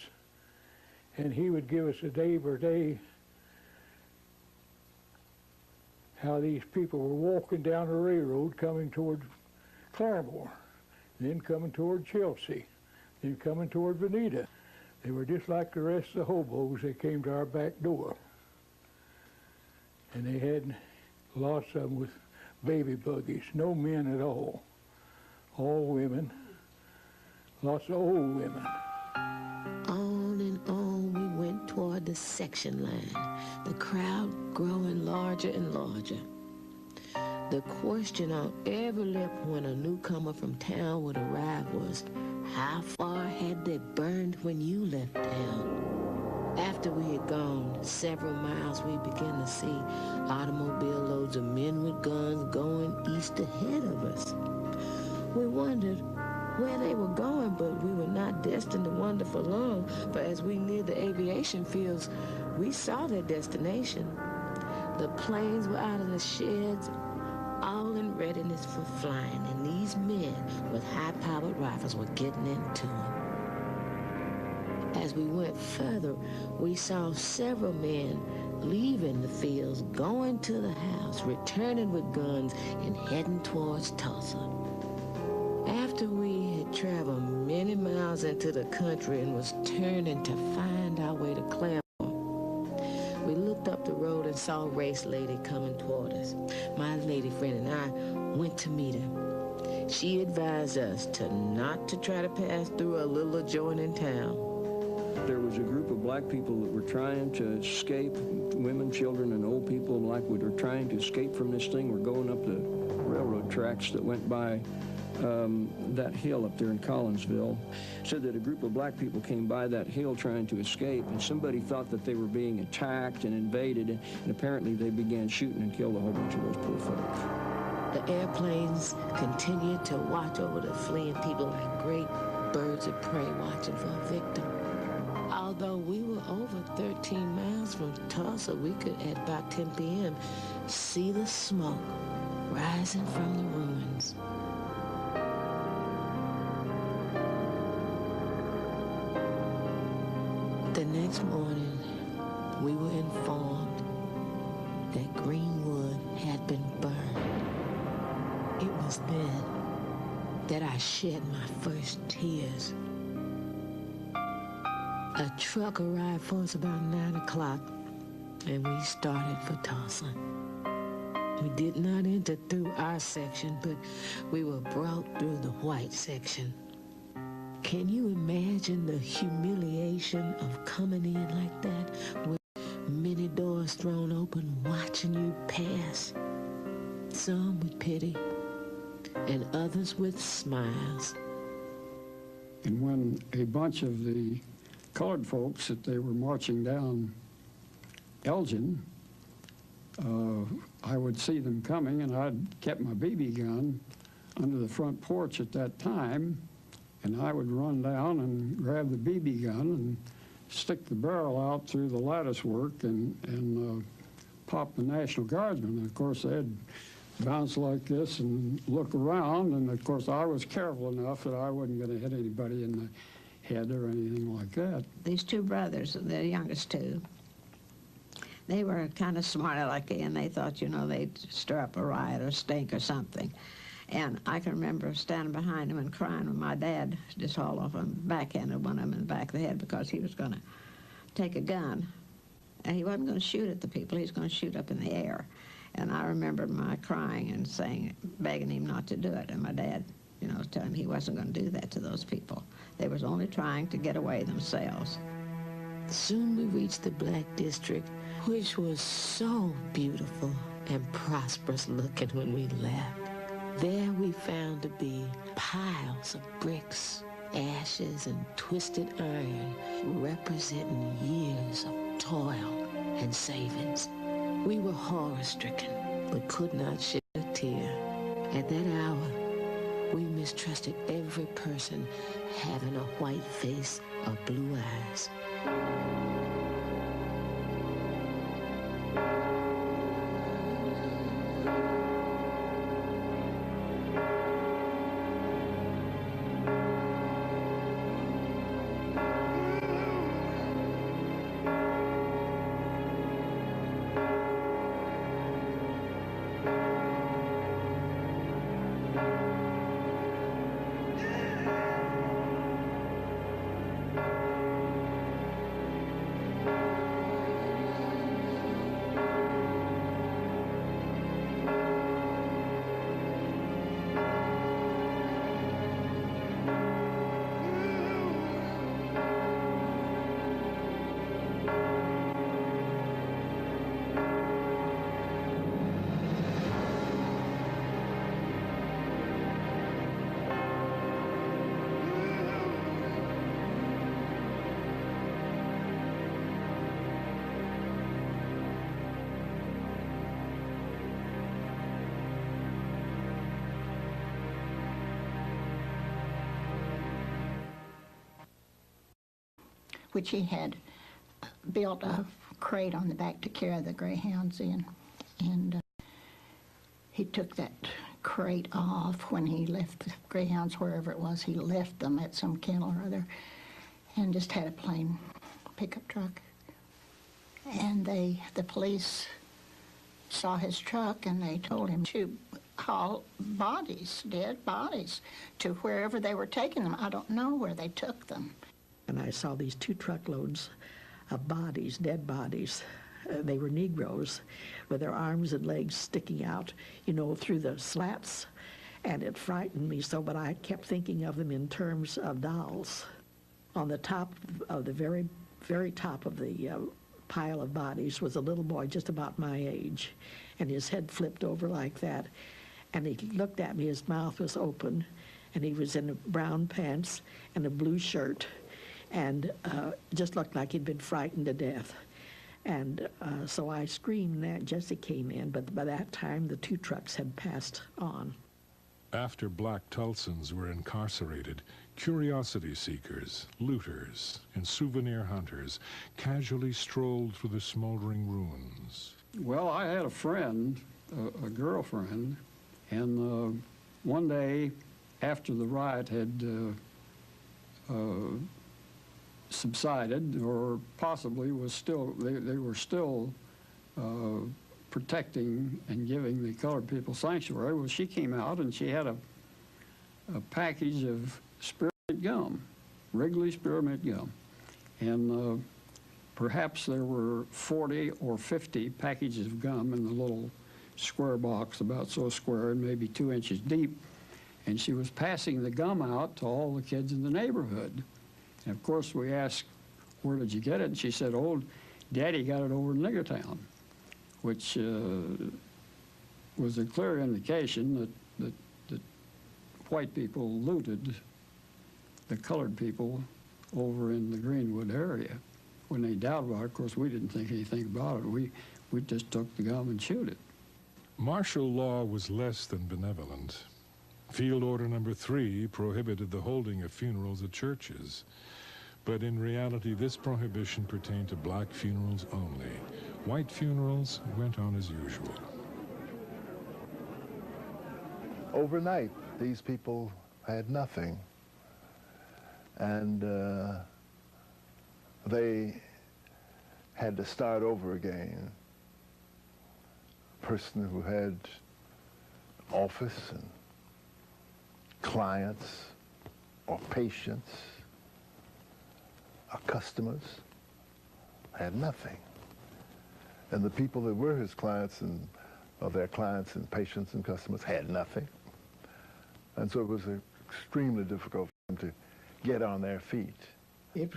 and he would give us a day per day how these people were walking down the railroad coming toward Claremore, then coming toward Chelsea, then coming toward Veneta. They were just like the rest of the hobos. They came to our back door. And they had lots of them with baby buggies, no men at all women, lots of old women. On and on we went toward the section line, the crowd growing larger and larger. The question on every lip when a newcomer from town would arrive was, how far had they burned when you left town? After we had gone several miles, we began to see automobile loads of men with guns going east ahead of us. We wondered where they were going, but we were not destined to wander for long, for as we neared the aviation fields, we saw their destination. The planes were out of the sheds, all in readiness for flying, and these men with high-powered rifles were getting into them. As we went further, we saw several men leaving the fields, going to the house, returning with guns, and heading towards Tulsa. After we had traveled many miles into the country and was turning to find our way to Claremore, we looked up the road and saw a race lady coming toward us. My lady friend and I went to meet her. She advised us not to try to pass through a little adjoining town. There was a group of black people that were trying to escape, women, children, and old people like we were trying to escape from this thing. We're going up the railroad tracks that went by that hill up there in Collinsville. Said that a group of black people came by that hill trying to escape, and somebody thought that they were being attacked and invaded, and apparently they began shooting and killed a whole bunch of those poor folks. The airplanes continued to watch over the fleeing people like great birds of prey watching for a victim. Although we were over 13 miles from Tulsa, we could, at about 10 p.m., see the smoke rising from the ruins. The next morning, we were informed that Greenwood had been burned. It was then that I shed my first tears. A truck arrived for us about 9 o'clock, and we started for Tulsa. We did not enter through our section, but we were brought through the white section. Can you imagine the humiliation of coming in like that, with many doors thrown open, watching you pass? Some with pity, and others with smiles. And when a bunch of the colored folks that they were marching down Elgin, I would see them coming, and I'd kept my BB gun under the front porch at that time, and I would run down and grab the BB gun and stick the barrel out through the lattice work and pop the National Guardsmen. And of course, they'd bounce like this and look around, and of course, I was careful enough that I wasn't going to hit anybody in the head or anything like that. These two brothers, the youngest two, they were kind of smart alecky, and they thought, you know, they'd stir up a riot or stink or something. And I can remember standing behind them and crying when my dad just hauled off and backhanded one of them in the back of the head because he was going to take a gun. And he wasn't going to shoot at the people. He was going to shoot up in the air. And I remember my crying and saying, begging him not to do it. And my dad, you know, telling him he wasn't going to do that to those people. They was only trying to get away themselves. Soon we reached the Black District, which was so beautiful and prosperous looking when we left. There we found to be piles of bricks, ashes, and twisted iron representing years of toil and savings. We were horror-stricken, but could not shed a tear. At that hour, we mistrusted every person having a white face or blue eyes. Which he had built a crate on the back to carry the greyhounds in. And he took that crate off when he left the greyhounds, wherever it was. He left them at some kennel or other and just had a plain pickup truck. And the police saw his truck and they told him to haul bodies, dead bodies, to wherever they were taking them. I don't know where they took them. And I saw these 2 truckloads of bodies, dead bodies. They were Negroes with their arms and legs sticking out, you know, through the slats. And it frightened me so, but I kept thinking of them in terms of dolls. On the top of the very, very top of the pile of bodies was a little boy just about my age, and his head flipped over like that. And he looked at me, his mouth was open, and he was in brown pants and a blue shirt, and just looked like he'd been frightened to death. And so I screamed that Jesse came in, but by that time the 2 trucks had passed on. After black Tulsans were incarcerated, curiosity seekers, looters, and souvenir hunters casually strolled through the smoldering ruins. Well, I had a friend, a girlfriend, and one day after the riot had subsided, or possibly was still, they were still protecting and giving the colored people sanctuary. Well, she came out and she had a package of spearmint gum, Wrigley spearmint gum. And perhaps there were 40 or 50 packages of gum in the little square box, about so square and maybe 2 inches deep. And she was passing the gum out to all the kids in the neighborhood. And of course we asked, where did you get it? And she said, oh, Daddy got it over in Niggertown, which was a clear indication that white people looted the colored people over in the Greenwood area. When they doubted about it, of course, we didn't think anything about it. We just took the gum and chewed it. Martial law was less than benevolent. Field Order Number 3 prohibited the holding of funerals at churches. But in reality, this prohibition pertained to black funerals only. White funerals went on as usual. Overnight, these people had nothing. And they had to start over again. A person who had office and clients or patients or customers had nothing. And the people that were his clients and their clients and patients and customers had nothing. And so it was extremely difficult for them to get on their feet. It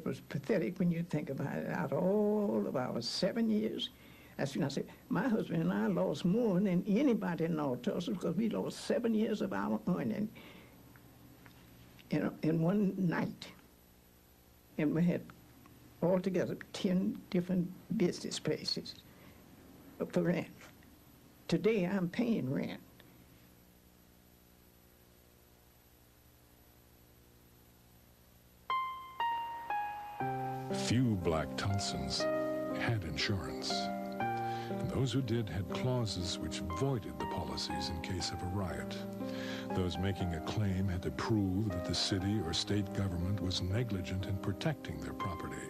was pathetic when you think about it. Out of all of our 7 years, that's when I said, my husband and I lost more than anybody in North Tulsa because we lost 7 years of our earning in one night. And we had altogether 10 different business places for rent. Today I'm paying rent. Few black Tulsans had insurance. And those who did had clauses which voided the policies in case of a riot. Those making a claim had to prove that the city or state government was negligent in protecting their property.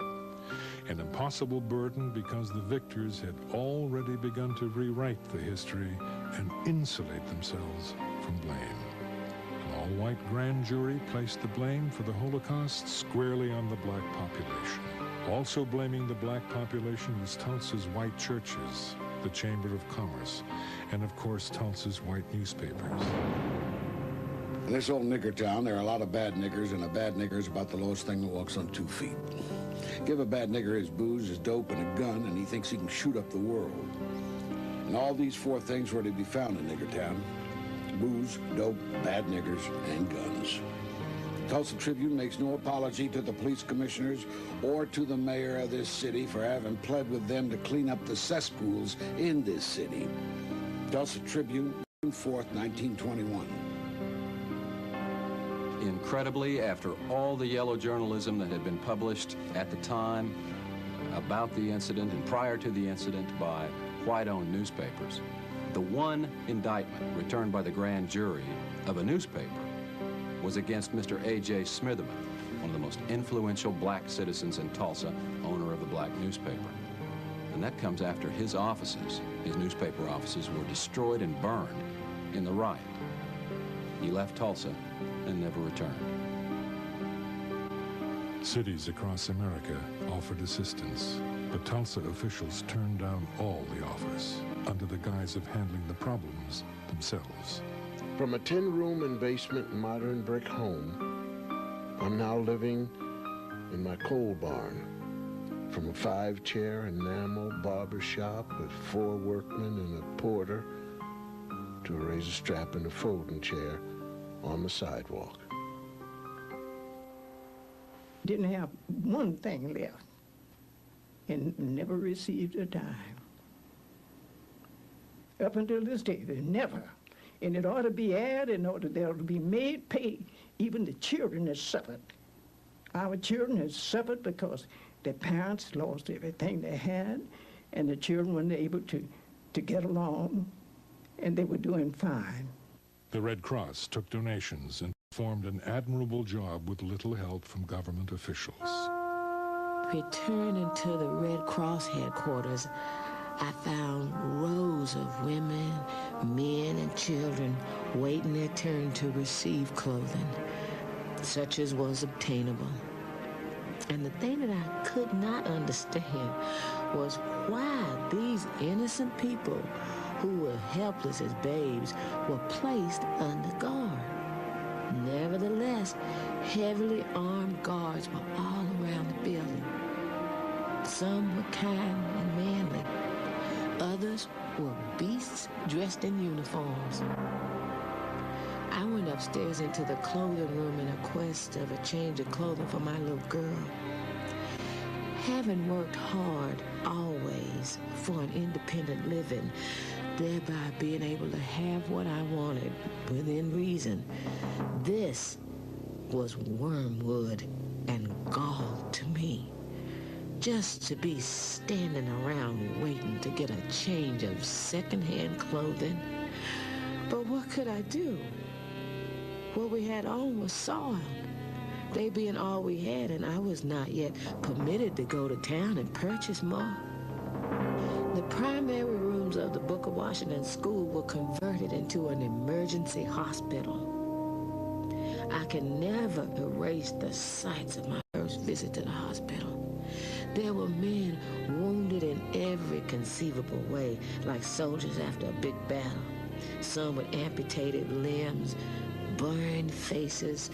An impossible burden because the victors had already begun to rewrite the history and insulate themselves from blame. An all-white grand jury placed the blame for the Holocaust squarely on the black population. Also blaming the black population was Tulsa's white churches, the Chamber of Commerce, and of course Tulsa's white newspapers. In this old nigger town, there are a lot of bad niggers, and a bad nigger is about the lowest thing that walks on 2 feet. Give a bad nigger his booze, his dope, and a gun, and he thinks he can shoot up the world. And all these 4 things were to be found in Niggertown: booze, dope, bad niggers, and guns. The Tulsa Tribune makes no apology to the police commissioners or to the mayor of this city for having pled with them to clean up the cesspools in this city. Tulsa Tribune, June 4th, 1921. Incredibly, after all the yellow journalism that had been published at the time about the incident and prior to the incident by white-owned newspapers, the one indictment returned by the grand jury of a newspaper was against Mr. A.J. Smitherman, one of the most influential black citizens in Tulsa, owner of the black newspaper. And that comes after his offices, his newspaper offices, were destroyed and burned in the riot. He left Tulsa and never returned. Cities across America offered assistance, but Tulsa officials turned down all the offers under the guise of handling the problems themselves. From a tin-room and basement modern brick home, I'm now living in my coal barn. From a 5-chair enamel barber shop with 4 workmen and a porter to a razor strap and a folding chair on the sidewalk. Didn't have one thing left and never received a dime. Up until this day, they never. And it ought to be added in order there to be made pay. Even the children have suffered. Our children have suffered because their parents lost everything they had, and the children weren't able to get along, and they were doing fine. The Red Cross took donations and performed an admirable job with little help from government officials. Returning to the Red Cross headquarters, I found rows of women, men, and children waiting their turn to receive clothing, such as was obtainable. And the thing that I could not understand was why these innocent people who were helpless as babes were placed under guard. Nevertheless, heavily armed guards were all around the building. Some were kind and manly. Others were beasts dressed in uniforms. I went upstairs into the clothing room in a quest of a change of clothing for my little girl. Having worked hard always for an independent living, thereby being able to have what I wanted within reason, this was wormwood and gall to me. Just to be standing around waiting to get a change of secondhand clothing. But what could I do? What we had on was soiled. They being all we had, and I was not yet permitted to go to town and purchase more. The primary rooms of the Booker Washington School were converted into an emergency hospital. I can never erase the sights of my first visit to the hospital. There were men wounded in every conceivable way, like soldiers after a big battle. Some with amputated limbs, burned faces,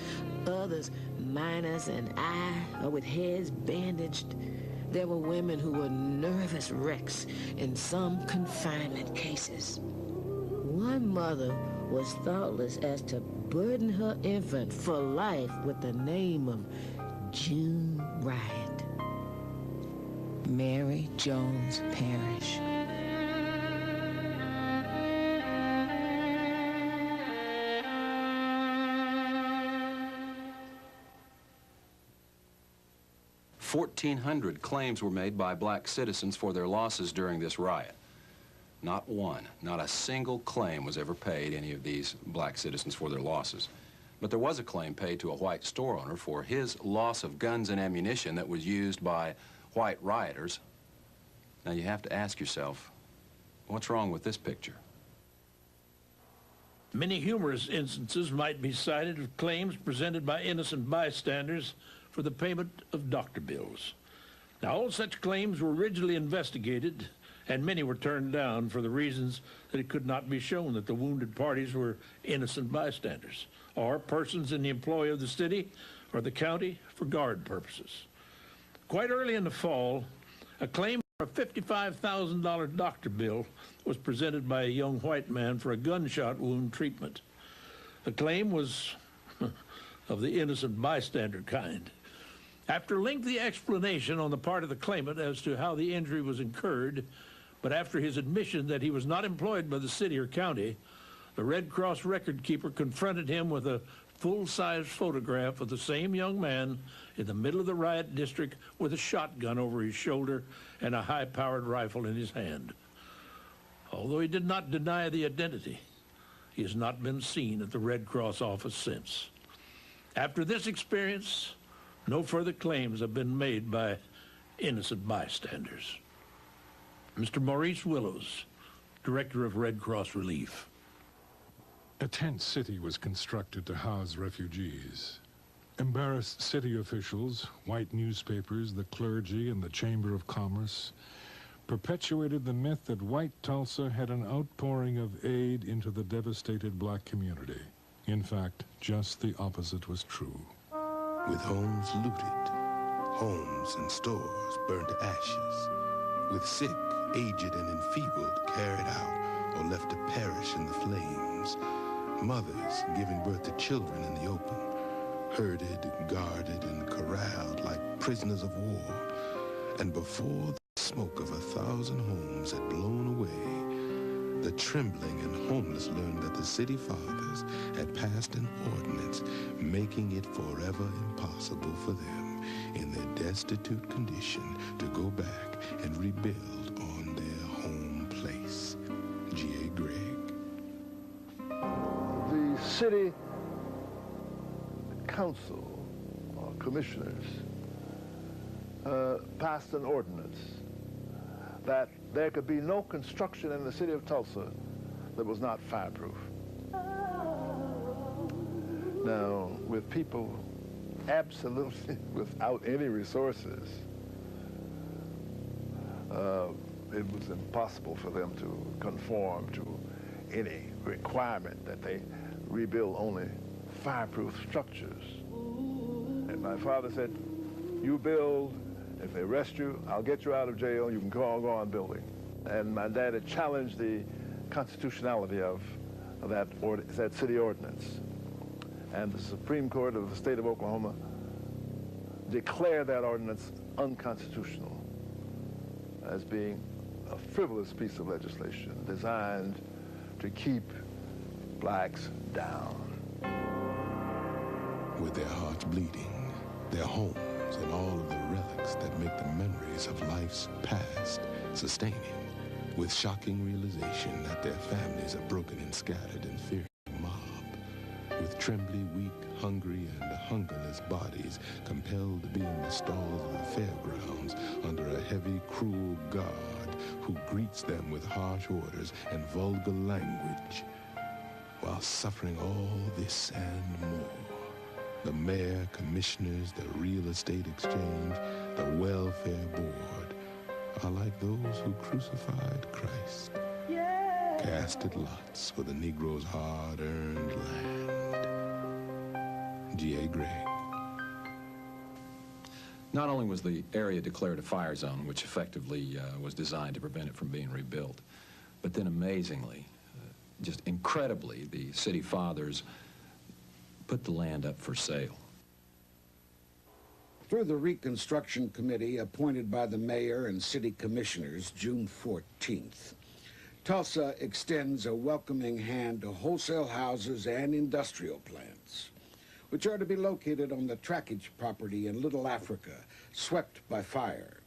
others minus an eye or with heads bandaged. There were women who were nervous wrecks in some confinement cases. One mother was thoughtless as to burden her infant for life with the name of June Riot. Mary Jones Parrish. $1,400 claims were made by black citizens for their losses during this riot. Not one, not a single claim was ever paid any of these black citizens for their losses. But there was a claim paid to a white store owner for his loss of guns and ammunition that was used by white rioters. Now you have to ask yourself, what's wrong with this picture? Many humorous instances might be cited of claims presented by innocent bystanders for the payment of doctor bills. Now, all such claims were originally investigated, and many were turned down for the reasons that it could not be shown that the wounded parties were innocent bystanders or persons in the employ of the city or the county for guard purposes. Quite early in the fall, a claim for a $55,000 doctor bill was presented by a young white man for a gunshot wound treatment. The claim was of the innocent bystander kind. After lengthy explanation on the part of the claimant as to how the injury was incurred, but after his admission that he was not employed by the city or county, the Red Cross record keeper confronted him with a full-size photograph of the same young man in the middle of the riot district with a shotgun over his shoulder and a high-powered rifle in his hand. Although he did not deny the identity, he has not been seen at the Red Cross office since. After this experience, no further claims have been made by innocent bystanders. Mr. Maurice Willows, Director of Red Cross Relief. A tent city was constructed to house refugees. Embarrassed city officials, white newspapers, the clergy, and the Chamber of Commerce perpetuated the myth that white Tulsa had an outpouring of aid into the devastated black community. In fact, just the opposite was true. With homes looted, homes and stores burned to ashes, with sick, aged, and enfeebled carried out or left to perish in the flames, mothers giving birth to children in the open, herded, guarded, and corralled like prisoners of war. And before the smoke of 1,000 homes had blown away, the trembling and homeless learned that the city fathers had passed an ordinance making it forever impossible for them, in their destitute condition, to go back and rebuild on their home place. G.A. Gregg. The city council or commissioners passed an ordinance that there could be no construction in the city of Tulsa that was not fireproof. Now, with people absolutely without any resources, it was impossible for them to conform to any requirement that they rebuild only fireproof structures. And my father said, you build, if they arrest you, I'll get you out of jail, you can go on building. And my dad had challenged the constitutionality of that city ordinance. And the Supreme Court of the state of Oklahoma declared that ordinance unconstitutional as being a frivolous piece of legislation designed to keep blacks down. With their hearts bleeding, their homes and all of the relics that make the memories of life's past sustaining, with shocking realization that their families are broken and scattered in fear of the mob, with trembly, weak, hungry, and hungerless bodies compelled to be in the stalls of the fairgrounds under a heavy, cruel guard who greets them with harsh orders and vulgar language, while suffering all this and more. The mayor, commissioners, the real estate exchange, the welfare board are like those who crucified Christ, casted lots for the Negro's hard-earned land. G.A. Gregg. Not only was the area declared a fire zone, which effectively was designed to prevent it from being rebuilt, but then amazingly, just incredibly, the city fathers put the land up for sale. Through the Reconstruction Committee appointed by the mayor and city commissioners June 14th, Tulsa extends a welcoming hand to wholesale houses and industrial plants, which are to be located on the trackage property in Little Africa, swept by fire,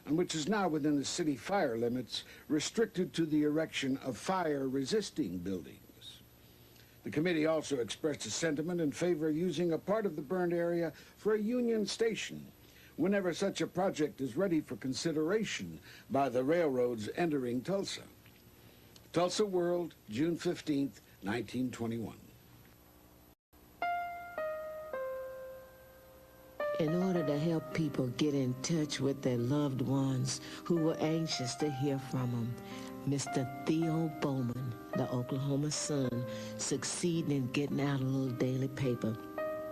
and which is now within the city fire limits, restricted to the erection of fire-resisting buildings. The committee also expressed a sentiment in favor of using a part of the burned area for a Union Station whenever such a project is ready for consideration by the railroads entering Tulsa. Tulsa World, June 15th, 1921. In order to help people get in touch with their loved ones who were anxious to hear from them, Mr. Theo Bowman, the Oklahoma Sun, succeeded in getting out a little daily paper.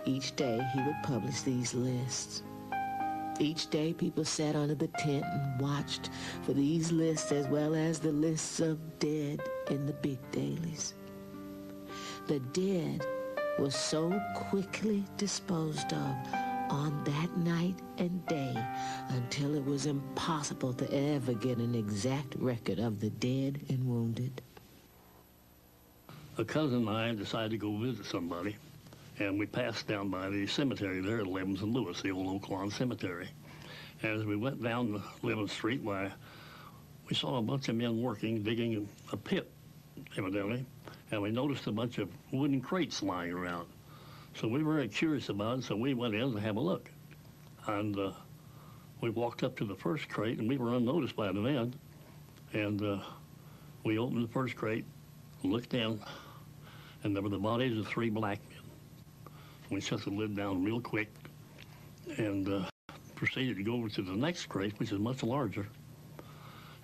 Each day, he would publish these lists. Each day, people sat under the tent and watched for these lists as well as the lists of dead in the big dailies. The dead were so quickly disposed of on that night and day until it was impossible to ever get an exact record of the dead and wounded. A cousin and I decided to go visit somebody, and we passed down by the cemetery there at 11th and Lewis, the old Oak Lawn Cemetery. And as we went down 11th Street, why, we saw a bunch of men working, digging a pit, evidently, and we noticed a bunch of wooden crates lying around. So we were very curious about it, so we went in to have a look. And we walked up to the first crate, and we were unnoticed by the men. And we opened the first crate, looked in, and there were the bodies of 3 black men. We shut the lid down real quick and proceeded to go over to the next crate, which is much larger.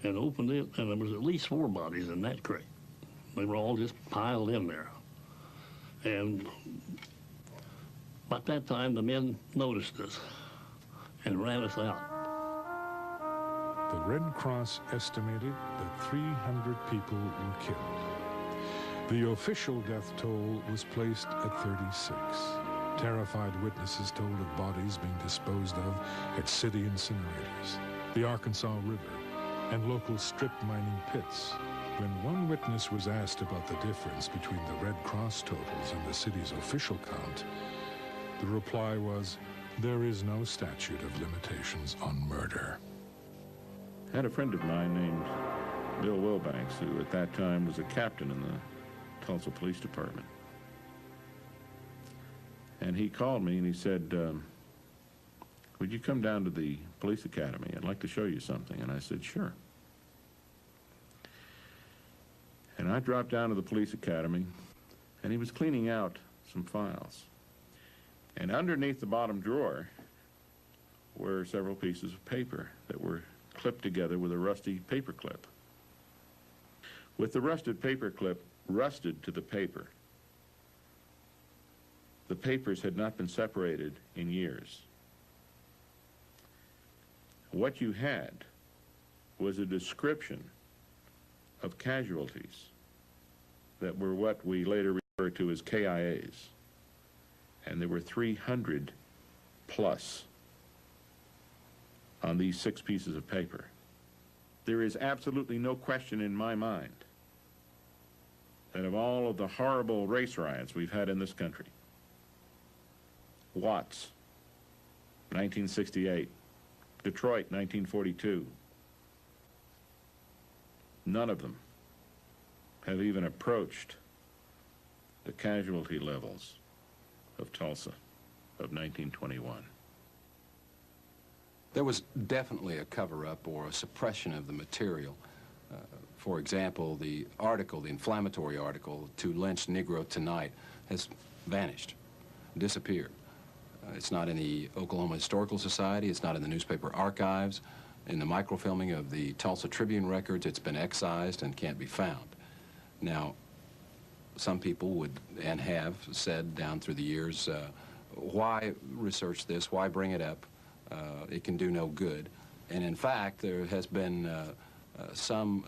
and opened it, and there was at least 4 bodies in that crate. They were all just piled in there. And about that time, the men noticed us and ran us out. The Red Cross estimated that 300 people were killed. The official death toll was placed at 36. Terrified witnesses told of bodies being disposed of at city incinerators, the Arkansas River, and local strip mining pits. When one witness was asked about the difference between the Red Cross totals and the city's official count, the reply was, there is no statute of limitations on murder. I had a friend of mine named Bill Wilbanks, who at that time was a captain in the Tulsa Police Department. And he called me and he said, would you come down to the police academy? I'd like to show you something. And I said, sure. And I dropped down to the police academy, and he was cleaning out some files. And underneath the bottom drawer were several pieces of paper that were clipped together with a rusty paper clip. With the rusted paper clip rusted to the paper, the papers had not been separated in years. What you had was a description of casualties that were what we later referred to as KIAs. And there were 300 plus on these 6 pieces of paper. There is absolutely no question in my mind that of all of the horrible race riots we've had in this country, Watts, 1968, Detroit, 1942, none of them have even approached the casualty levels of Tulsa of 1921. There was definitely a cover-up or a suppression of the material. For example, the article, the inflammatory article, "To Lynch Negro Tonight," has vanished, disappeared. It's not in the Oklahoma Historical Society, it's not in the newspaper archives. In the microfilming of the Tulsa Tribune records, it's been excised and can't be found. Now, some people would, and have, said down through the years, why research this, why bring it up? It can do no good. And in fact, there has been some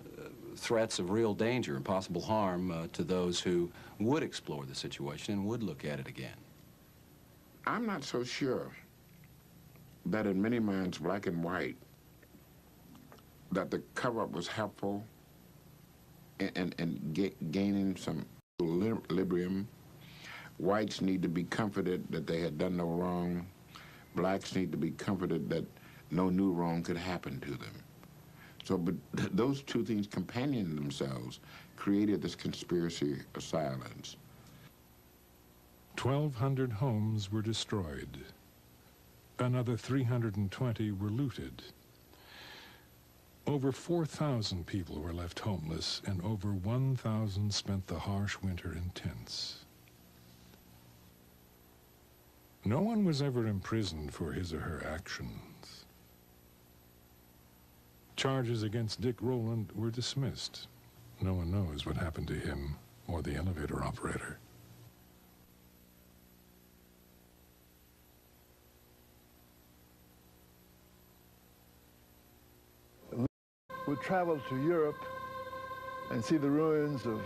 threats of real danger and possible harm to those who would explore the situation and would look at it again. I'm not so sure that in many minds, black and white, that the cover-up was helpful in gaining some equilibrium. Whites need to be comforted that they had done no wrong. Blacks need to be comforted that no new wrong could happen to them. So, but those two things companioned themselves created this conspiracy of silence. 1,200 homes were destroyed. Another 320 were looted. Over 4,000 people were left homeless, and over 1,000 spent the harsh winter in tents. No one was ever imprisoned for his or her actions. Charges against Dick Rowland were dismissed. No one knows what happened to him or the elevator operator. Would travel to Europe and see the ruins of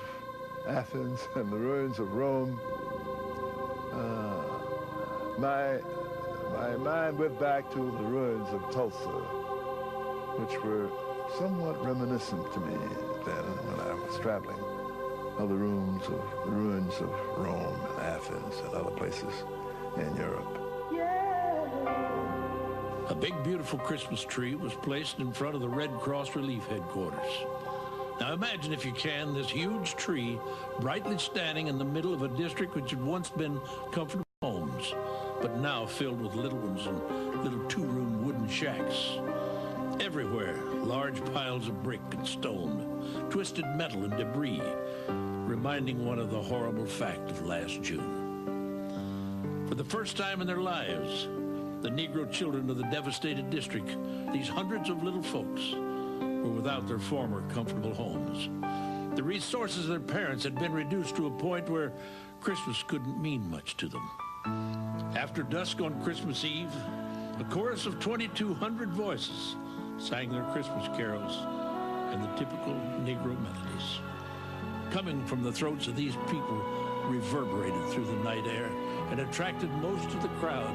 Athens and the ruins of Rome. My mind went back to the ruins of Tulsa, which were somewhat reminiscent to me then when I was traveling, of the ruins of Rome and Athens and other places in Europe. A big, beautiful Christmas tree was placed in front of the Red Cross Relief Headquarters. Now imagine, if you can, this huge tree brightly standing in the middle of a district which had once been comfortable homes, but now filled with little ones and little 2-room wooden shacks. Everywhere, large piles of brick and stone, twisted metal and debris, reminding one of the horrible fact of last June. For the first time in their lives, the Negro children of the devastated district, these hundreds of little folks, were without their former comfortable homes. The resources of their parents had been reduced to a point where Christmas couldn't mean much to them. After dusk on Christmas Eve, a chorus of 2,200 voices sang their Christmas carols and the typical Negro melodies. Coming from the throats of these people reverberated through the night air and attracted most of the crowd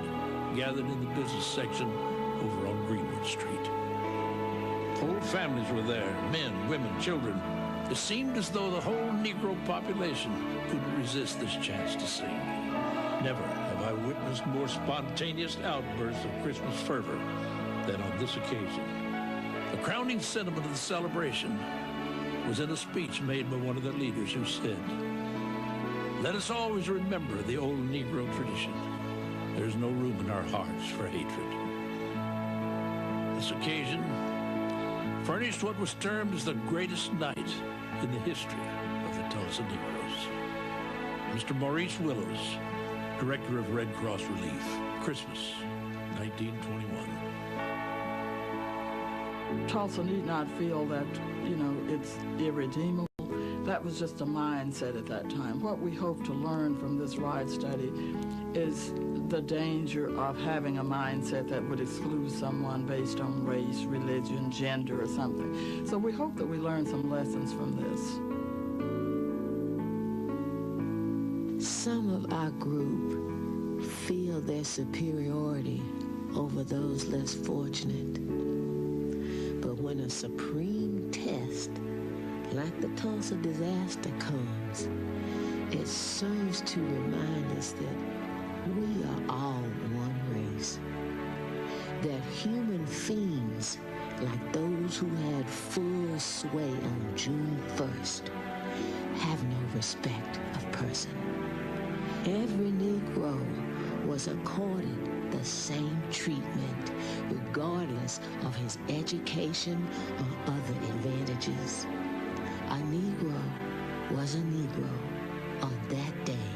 gathered in the business section over on Greenwood Street. Whole families were there, men, women, children. It seemed as though the whole Negro population couldn't resist this chance to sing. Never have I witnessed more spontaneous outbursts of Christmas fervor than on this occasion. The crowning sentiment of the celebration was in a speech made by one of the leaders who said, "Let us always remember the old Negro tradition. There's no room in our hearts for hatred." This occasion furnished what was termed as the greatest night in the history of the Tulsa Negroes. Mr. Maurice Willows, Director of Red Cross Relief, Christmas, 1921. Tulsa need not feel that, it's irredeemable. That was just a mindset at that time. What we hope to learn from this ride study is the danger of having a mindset that would exclude someone based on race, religion, gender, or something. So we hope that we learn some lessons from this. Some of our group feel their superiority over those less fortunate. But when a supreme test like the Tulsa disaster comes, it serves to remind us that we are all one race. That human fiends, like those who had full sway on June 1st, have no respect of person. Every Negro was accorded the same treatment, regardless of his education or other advantages. A Negro was a Negro on that day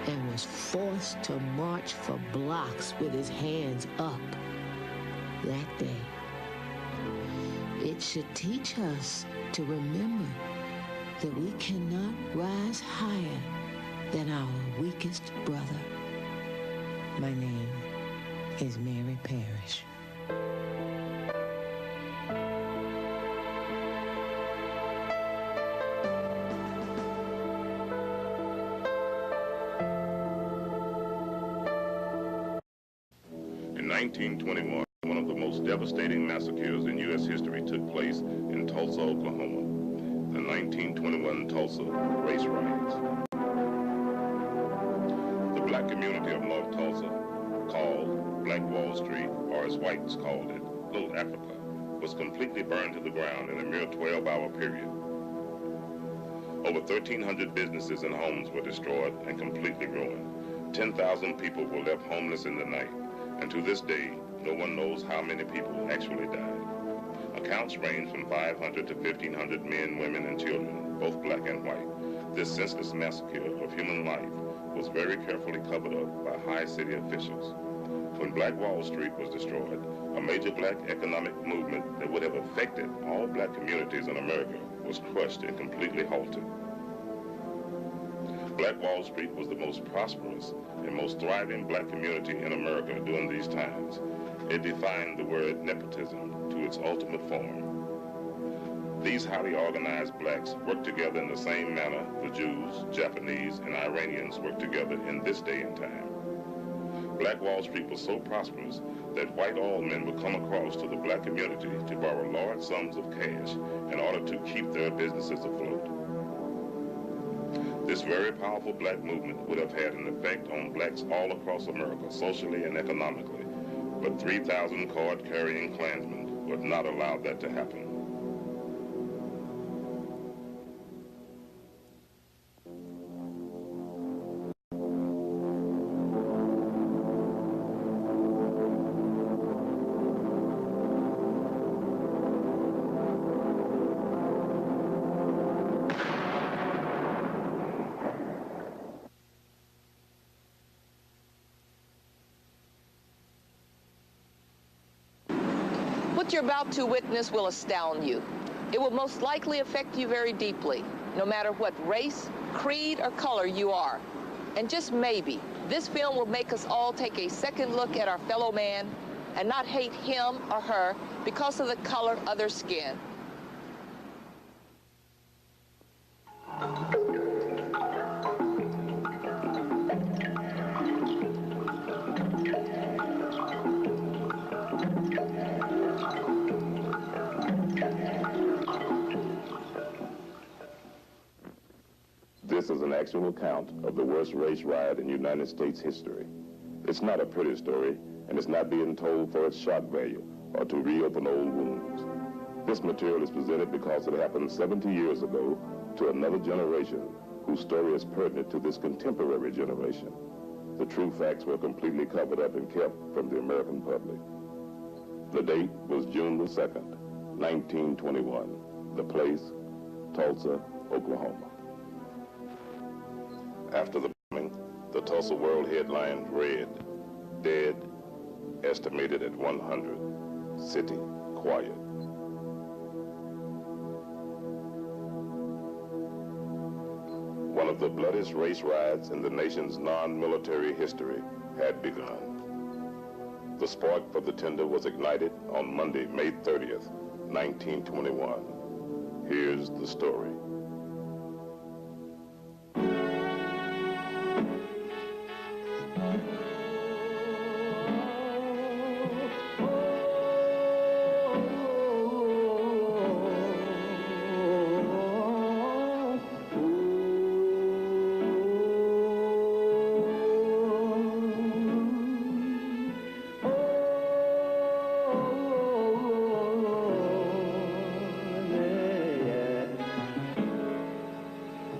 and was forced to march for blocks with his hands up that day. It should teach us to remember that we cannot rise higher than our weakest brother. My name is Mary Parrish. In 1921, one of the most devastating massacres in U.S. history took place in Tulsa, Oklahoma. The 1921 Tulsa race riots. The black community of North Tulsa, called Black Wall Street, or as whites called it, Little Africa, was completely burned to the ground in a mere 12-hour period. Over 1,300 businesses and homes were destroyed and completely ruined. 10,000 people were left homeless in the night, and to this day, no one knows how many people actually died. Accounts range from 500 to 1,500 men, women, and children, both black and white. This senseless massacre of human life was very carefully covered up by high city officials. When Black Wall Street was destroyed, a major black economic movement that would have affected all black communities in America was crushed and completely halted. Black Wall Street was the most prosperous and most thriving black community in America during these times. It defined the word nepotism to its ultimate form. These highly organized blacks worked together in the same manner the Jews, Japanese, and Iranians worked together in this day and time. Black Wall Street was so prosperous that white oil men would come across to the black community to borrow large sums of cash in order to keep their businesses afloat. This very powerful black movement would have had an effect on blacks all across America, socially and economically, but 3,000 card-carrying Klansmen would not allow that to happen. What What you're about to witness will astound you. It will most likely affect you very deeply, no matter what race, creed, or color you are. And just maybe, this film will make us all take a second look at our fellow man and not hate him or her because of the color of their skin. This is an actual account of the worst race riot in United States history. It's not a pretty story, and it's not being told for its shock value or to reopen old wounds. This material is presented because it happened 70 years ago to another generation whose story is pertinent to this contemporary generation. The true facts were completely covered up and kept from the American public. The date was June the 2nd, 1921. The place, Tulsa, Oklahoma. After the bombing, the Tulsa World headline read, "Dead, estimated at 100. City quiet." One of the bloodiest race riots in the nation's non-military history had begun. The spark for the tender was ignited on Monday, May 30th, 1921. Here's the story.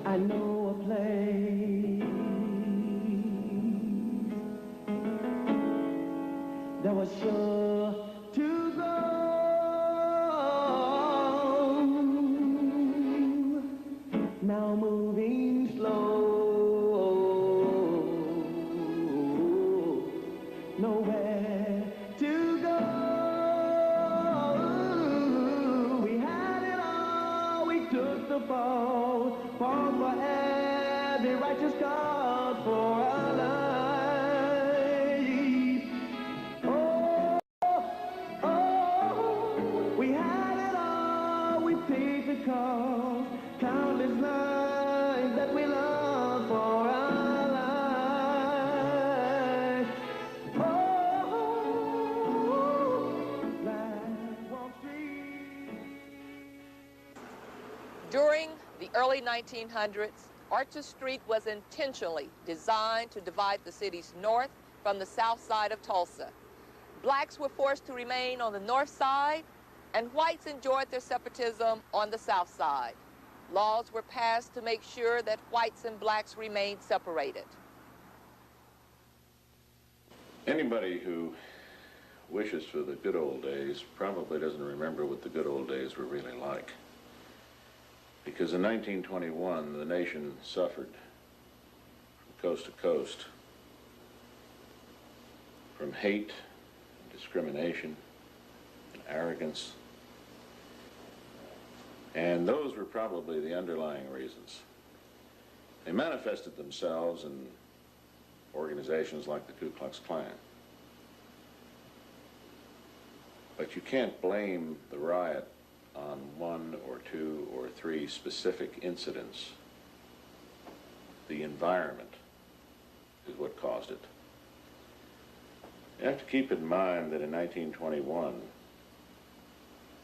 I know a place that was sure to go. Now moving slow, nowhere to go. We had it all, we took the fall, fought for every righteous cause for our life. Oh, oh, we had it all, we paid the cost, countless lives that we loved for our life. Oh, like Wallstreet. During the early 1900s, Archer Street was intentionally designed to divide the city's north from the south side of Tulsa. Blacks were forced to remain on the north side, and whites enjoyed their separatism on the south side. Laws were passed to make sure that whites and blacks remained separated. Anybody who wishes for the good old days probably doesn't remember what the good old days were really like. Because in 1921, the nation suffered from coast to coast from hate, discrimination, and arrogance. And those were probably the underlying reasons. They manifested themselves in organizations like the Ku Klux Klan. But you can't blame the riot on one or two or three specific incidents. The environment is what caused it. You have to keep in mind that in 1921,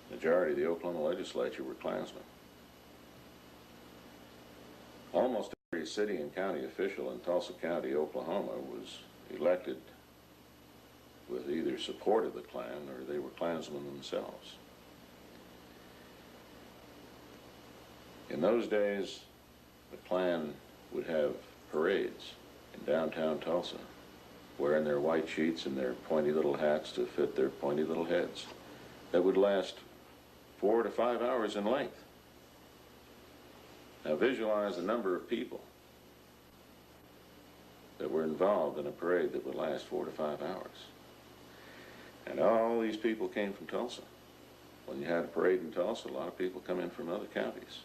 the majority of the Oklahoma legislature were Klansmen. Almost every city and county official in Tulsa County, Oklahoma, was elected with either support of the Klan or they were Klansmen themselves. In those days, the Klan would have parades in downtown Tulsa, wearing their white sheets and their pointy little hats to fit their pointy little heads, that would last 4 to 5 hours in length. Now visualize the number of people that were involved in a parade that would last 4 to 5 hours. And all these people came from Tulsa. When you had a parade in Tulsa, a lot of people come in from other counties.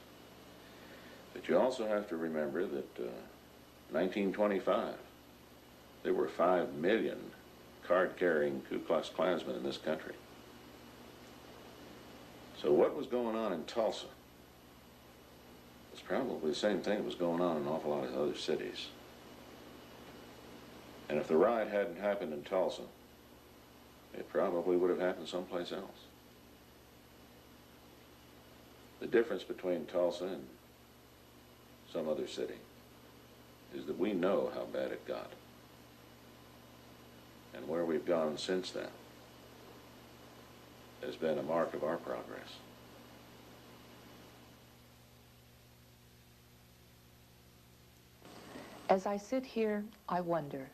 But you also have to remember that 1925, there were 5 million card-carrying Ku Klux Klansmen in this country. So what was going on in Tulsa was probably the same thing that was going on in an awful lot of other cities. And if the riot hadn't happened in Tulsa, it probably would have happened someplace else. The difference between Tulsa and some other city is that we know how bad it got and where we've gone since then has been a mark of our progress. As I sit here, I wonder,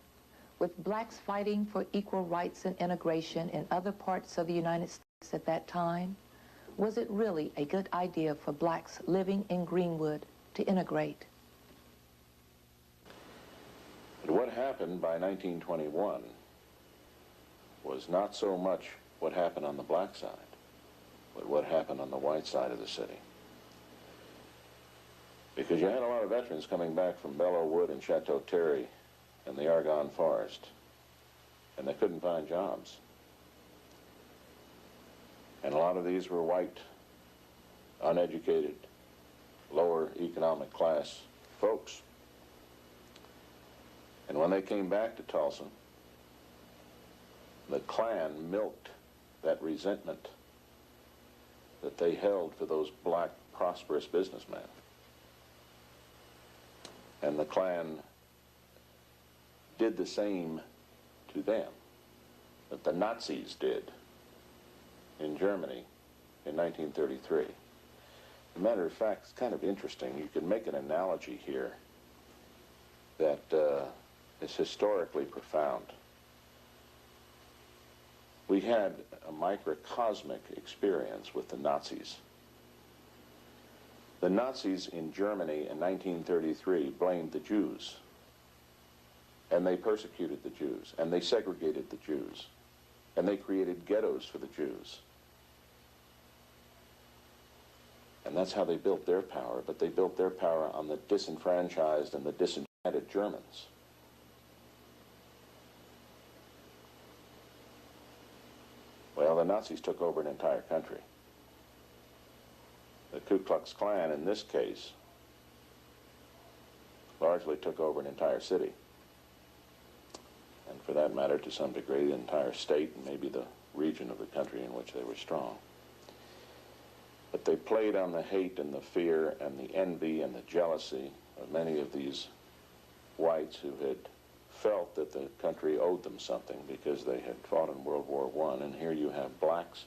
with blacks fighting for equal rights and integration in other parts of the United States at that time, was it really a good idea for blacks living in Greenwood to integrate? But what happened by 1921 was not so much what happened on the black side, but what happened on the white side of the city. Because you had a lot of veterans coming back from Belleau Wood and Chateau Thierry and the Argonne Forest, and they couldn't find jobs. And a lot of these were white, uneducated, lower economic class folks. And when they came back to Tulsa, the Klan milked that resentment that they held for those black, prosperous businessmen. And the Klan did the same to them that the Nazis did in Germany in 1933. As a matter of fact, it's kind of interesting. You can make an analogy here that is historically profound. We had a microcosmic experience with the Nazis. The Nazis in Germany in 1933 blamed the Jews, and they persecuted the Jews, and they segregated the Jews, and they created ghettos for the Jews. And that's how they built their power, but they built their power on the disenfranchised and the disenchanted Germans. Well, the Nazis took over an entire country. The Ku Klux Klan, in this case, largely took over an entire city. And for that matter, to some degree, the entire state and maybe the region of the country in which they were strong. But they played on the hate and the fear and the envy and the jealousy of many of these whites who had felt that the country owed them something because they had fought in World War I. And here you have blacks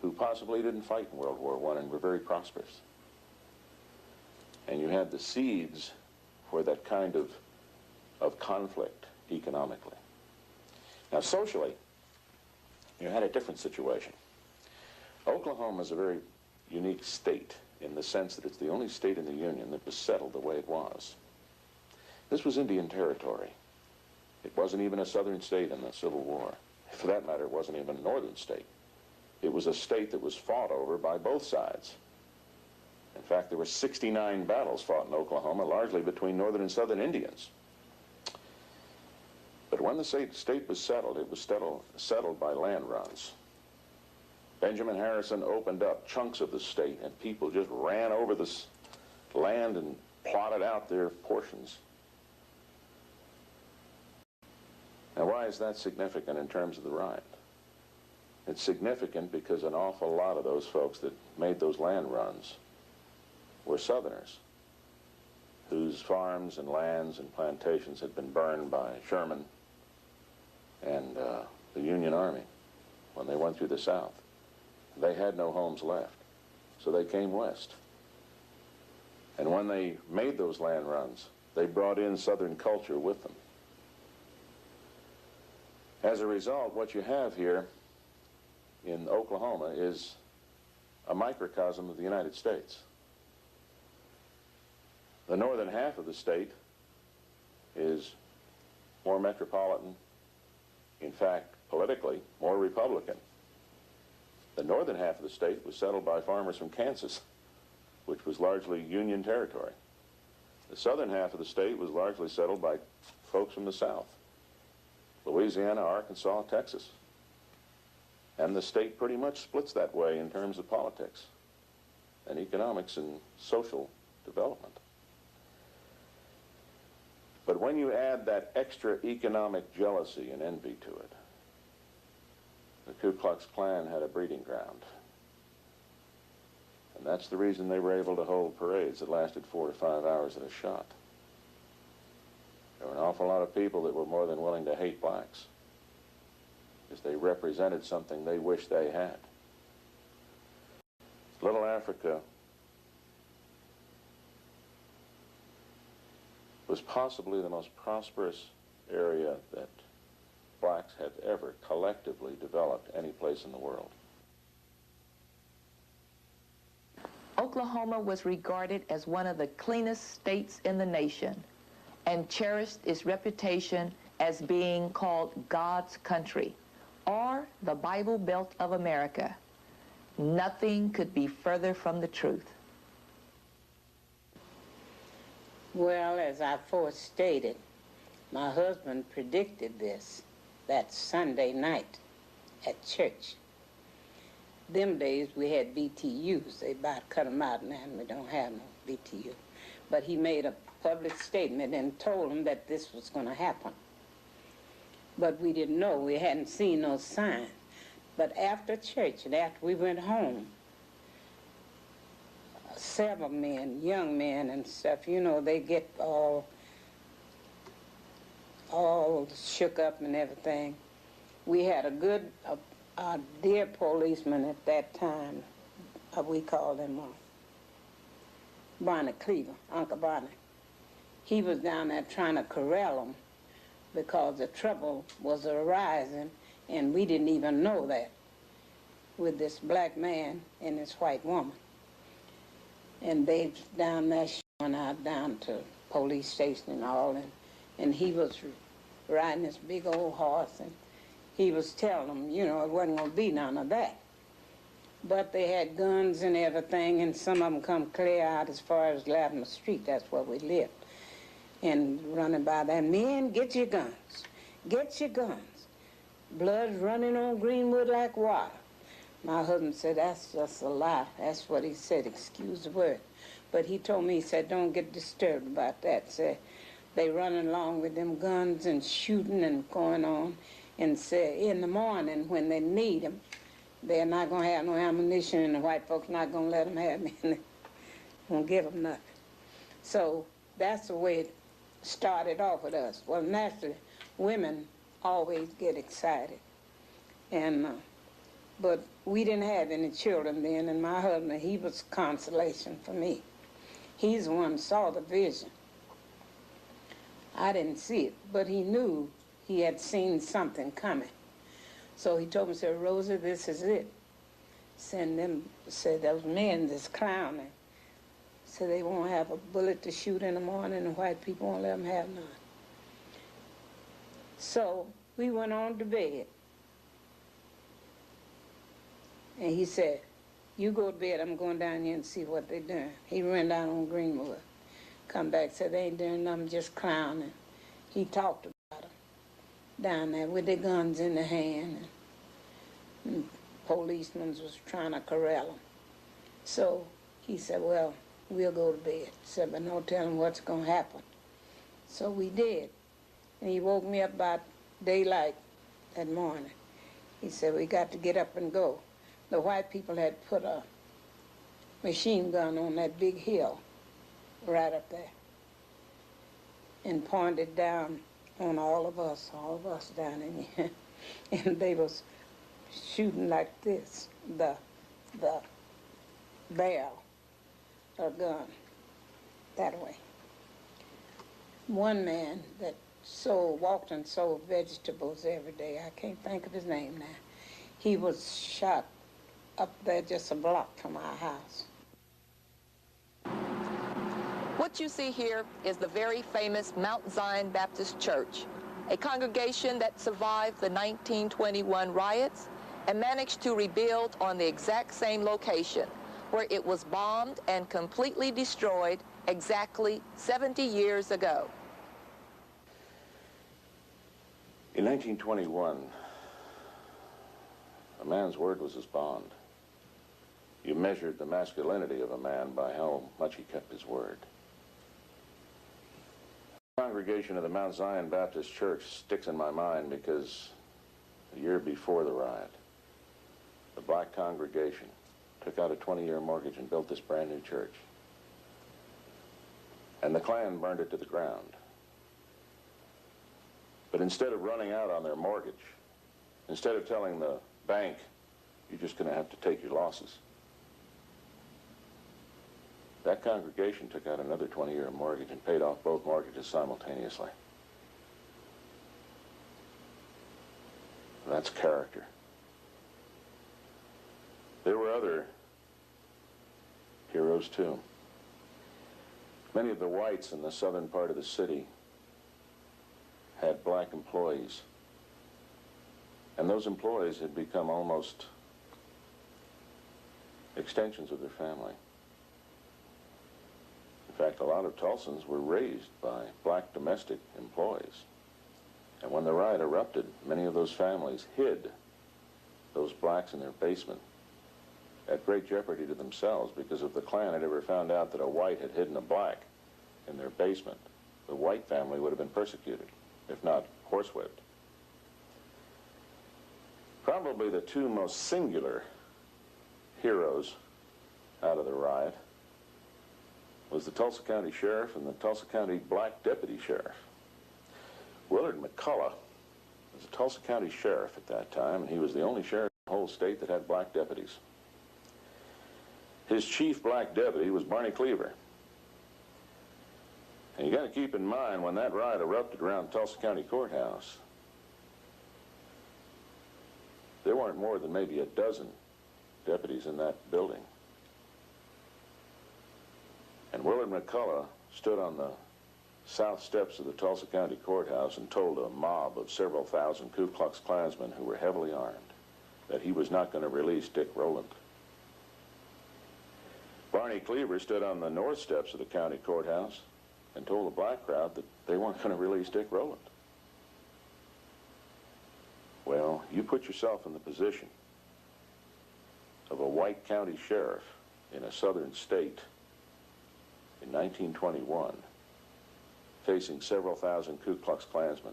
who possibly didn't fight in World War I and were very prosperous. And you had the seeds for that kind of conflict economically. Now, socially, you had a different situation. Oklahoma is a very unique state in the sense that it's the only state in the Union that was settled the way it was. This was Indian territory. It wasn't even a southern state in the Civil War. For that matter, it wasn't even a northern state. It was a state that was fought over by both sides. In fact, there were 69 battles fought in Oklahoma, largely between northern and southern Indians. But when the state was settled, it was settled by land runs. Benjamin Harrison opened up chunks of the state, and people just ran over this land and plotted out their portions. Now, why is that significant in terms of the riot? It's significant because an awful lot of those folks that made those land runs were Southerners whose farms and lands and plantations had been burned by Sherman and the Union Army when they went through the South. They had no homes left, so they came west. And when they made those land runs, they brought in Southern culture with them. As a result, what you have here in Oklahoma is a microcosm of the United States. The northern half of the state is more metropolitan, in fact, politically, more Republican. The northern half of the state was settled by farmers from Kansas, which was largely Union territory. The southern half of the state was largely settled by folks from the south, Louisiana, Arkansas, Texas. And the state pretty much splits that way in terms of politics and economics and social development. But when you add that extra economic jealousy and envy to it, the Ku Klux Klan had a breeding ground. And that's the reason they were able to hold parades that lasted 4 to 5 hours at a shot. There were an awful lot of people that were more than willing to hate blacks because they represented something they wished they had. Little Africa was possibly the most prosperous area that blacks had ever collectively developed any place in the world. Oklahoma was regarded as one of the cleanest states in the nation and cherished its reputation as being called God's country, or the Bible Belt of America. Nothing could be further from the truth. Well, as I forestated, my husband predicted this that Sunday night at church. Them days we had BTUs. They about cut them out now, and we don't have no BTU. But he made a public statement and told them that this was going to happen. But we didn't know. We hadn't seen no sign. But after church and after we went home, several men, young men and stuff, you know, they get all shook up and everything. We had a good, dear policeman at that time, we called him Barney Cleaver, Uncle Barney. He was down there trying to corral them because the trouble was arising, and we didn't even know that, with this black man and this white woman. And they down there showing out down to police station and all, and he was riding this big old horse, and he was telling them, you know, it wasn't going to be none of that. But they had guns and everything, and some of them come clear out as far as Latimer Street. That's where we lived. And running by there, men, get your guns. Get your guns. Blood's running on Greenwood like water. My husband said, that's just a lie. That's what he said, excuse the word. But he told me, he said, don't get disturbed about that. Said, they running along with them guns and shooting and going on. And said, in the morning when they need them, they're not going to have no ammunition, and the white folks not going to let them have it. They won't give them nothing. So that's the way it started off with us. Well, naturally, women always get excited. And but we didn't have any children then, and my husband, he was consolation for me. He's the one who saw the vision. I didn't see it, but he knew he had seen something coming. So he told me, said, Rosa, this is it. Send them, said, those men that's clowning. So they won't have a bullet to shoot in the morning, and white people won't let them have none. So we went on to bed. And he said, you go to bed, I'm going down here and see what they're doing. He ran down on Greenwood. Come back, said, they ain't doing nothing, just clowning. He talked about them down there with their guns in their hand. And policemen was trying to corral them. So he said, well, we'll go to bed. He said, but no telling what's going to happen. So we did. And he woke me up about daylight that morning. He said, we got to get up and go. The white people had put a machine gun on that big hill right up there and pointed down on all of us down in here. And they was shooting like this, the barrel of gun that way. One man that walked and sold vegetables every day, I can't think of his name now, he was shot up there just a block from our house. What you see here is the very famous Mount Zion Baptist Church, a congregation that survived the 1921 riots and managed to rebuild on the exact same location where it was bombed and completely destroyed exactly 70 years ago. In 1921, a man's word was his bond. You measured the masculinity of a man by how much he kept his word. The congregation of the Mount Zion Baptist Church sticks in my mind because the year before the riot, the black congregation took out a 20-year mortgage and built this brand new church. And the Klan burned it to the ground. But instead of running out on their mortgage, instead of telling the bank, you're just going to have to take your losses, that congregation took out another 20-year mortgage and paid off both mortgages simultaneously. That's character. There were other heroes, too. Many of the whites in the southern part of the city had black employees. And those employees had become almost extensions of their family. In fact, a lot of Tulsans were raised by black domestic employees. And when the riot erupted, many of those families hid those blacks in their basement at great jeopardy to themselves, because if the Klan had ever found out that a white had hidden a black in their basement, the white family would have been persecuted, if not horsewhipped. Probably the two most singular heroes out of the riot was the Tulsa County Sheriff and the Tulsa County Black Deputy Sheriff. Willard McCullough was the Tulsa County Sheriff at that time, and he was the only sheriff in the whole state that had black deputies. His chief black deputy was Barney Cleaver. And you got to keep in mind, when that riot erupted around Tulsa County Courthouse, there weren't more than maybe a dozen deputies in that building. And Willard McCullough stood on the south steps of the Tulsa County Courthouse and told a mob of several thousand Ku Klux Klansmen who were heavily armed that he was not going to release Dick Rowland. Barney Cleaver stood on the north steps of the county courthouse and told the black crowd that they weren't going to release Dick Rowland. Well, you put yourself in the position of a white county sheriff in a southern state in 1921, facing several thousand Ku Klux Klansmen,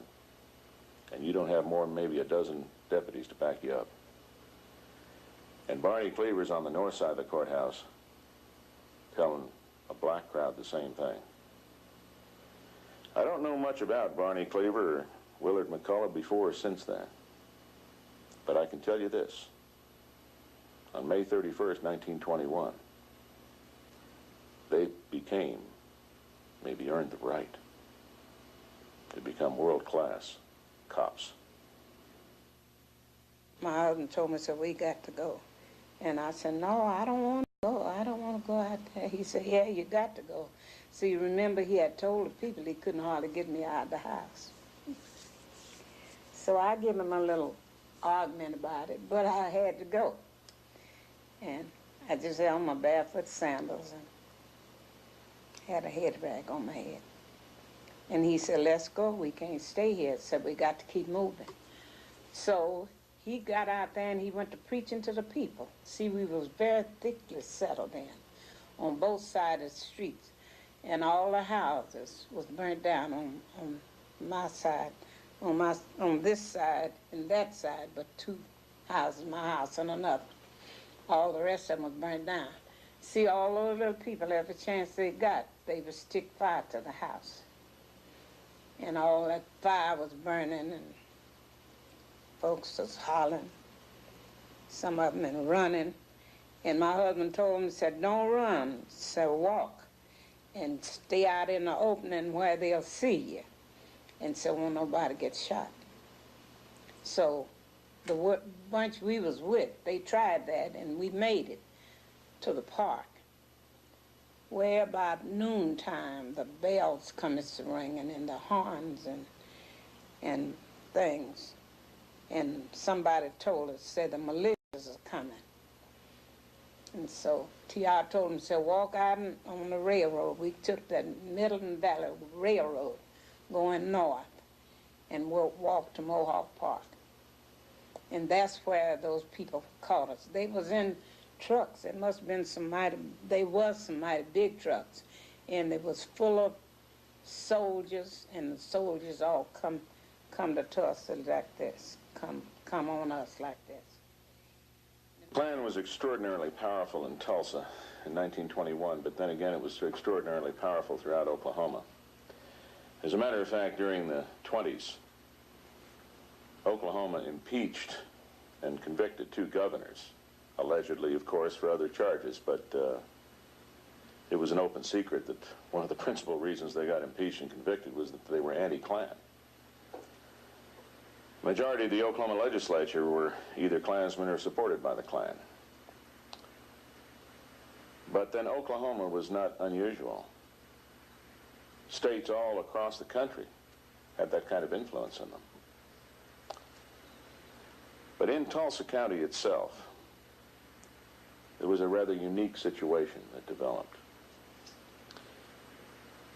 and you don't have more than maybe a dozen deputies to back you up. And Barney Cleaver's on the north side of the courthouse telling a black crowd the same thing. I don't know much about Barney Cleaver or Willard McCullough before or since then, but I can tell you this. On May 31st, 1921, they became, maybe earned the right, to become world-class cops. My husband told me, so we got to go. And I said, no, I don't want to go. I don't want to go out there. He said, yeah, you got to go. See, remember, he had told the people he couldn't hardly get me out of the house. So I gave him a little argument about it, but I had to go. And I just had on my barefoot sandals and had a head bag on my head. And he said, let's go. We can't stay here. So we got to keep moving. So he got out there and he went to preaching to the people. See, we was very thickly settled in on both sides of the streets. And all the houses was burnt down on my side, on this side and that side, but two houses, my house and another. All the rest of them was burnt down. See, all those little people, every chance they got, they would stick fire to the house. And all that fire was burning and folks was hollering, some of them and running. And my husband told them, he said, don't run, said walk and stay out in the opening where they'll see you. And so won't nobody get shot. So the bunch we was with, they tried that and we made it to the park, where about noontime the bells come ringing and the horns and things. and somebody told us, said the militias are coming. And so T.R. told him, said, walk out on the railroad. We took the Middleton Valley Railroad going north and we'll walk to Mohawk Park. And that's where those people caught us. They was in trucks. It must have been some mighty big trucks. And it was full of soldiers, and the soldiers all come to Tulsa like this, come on us like this. The Klan was extraordinarily powerful in Tulsa in 1921, but then again it was extraordinarily powerful throughout Oklahoma. As a matter of fact, during the 20s, Oklahoma impeached and convicted 2 governors, allegedly, of course, for other charges, but it was an open secret that one of the principal reasons they got impeached and convicted was that they were anti-Klan. The majority of the Oklahoma legislature were either Klansmen or supported by the Klan. But then Oklahoma was not unusual. States all across the country had that kind of influence in them. But in Tulsa County itself, there was a rather unique situation that developed.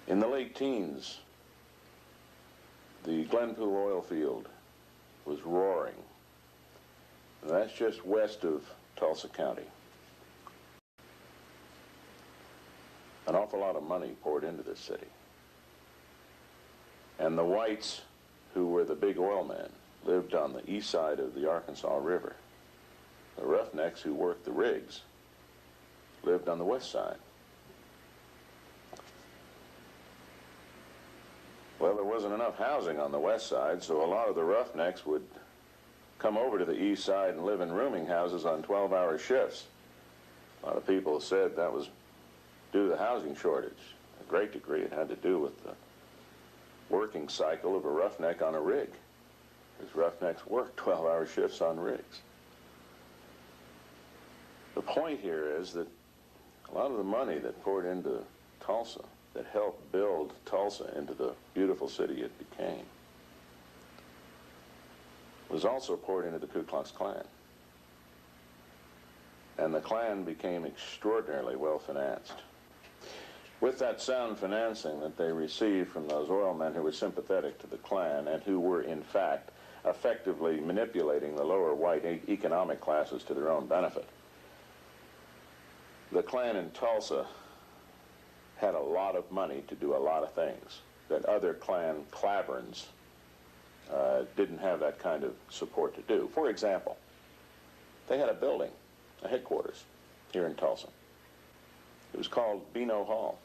In the late teens, the Glenpool oil field was roaring. And that's just west of Tulsa County. An awful lot of money poured into this city. And the whites, who were the big oil men, lived on the east side of the Arkansas River. The roughnecks who worked the rigs lived on the west side. Well, there wasn't enough housing on the west side, so a lot of the roughnecks would come over to the east side and live in rooming houses on 12-hour shifts. A lot of people said that was due to the housing shortage. A great degree it had to do with the working cycle of a roughneck on a rig. These roughnecks worked 12-hour shifts on rigs. The point here is that a lot of the money that poured into Tulsa, that helped build Tulsa into the beautiful city it became, was also poured into the Ku Klux Klan. And the Klan became extraordinarily well financed. With that sound financing that they received from those oil men who were sympathetic to the Klan and who were, in fact, effectively manipulating the lower white economic classes to their own benefit, the Klan in Tulsa had a lot of money to do a lot of things that other Klan claverns didn't have that kind of support to do. For example, they had a building, a headquarters, here in Tulsa. It was called Beano Hall.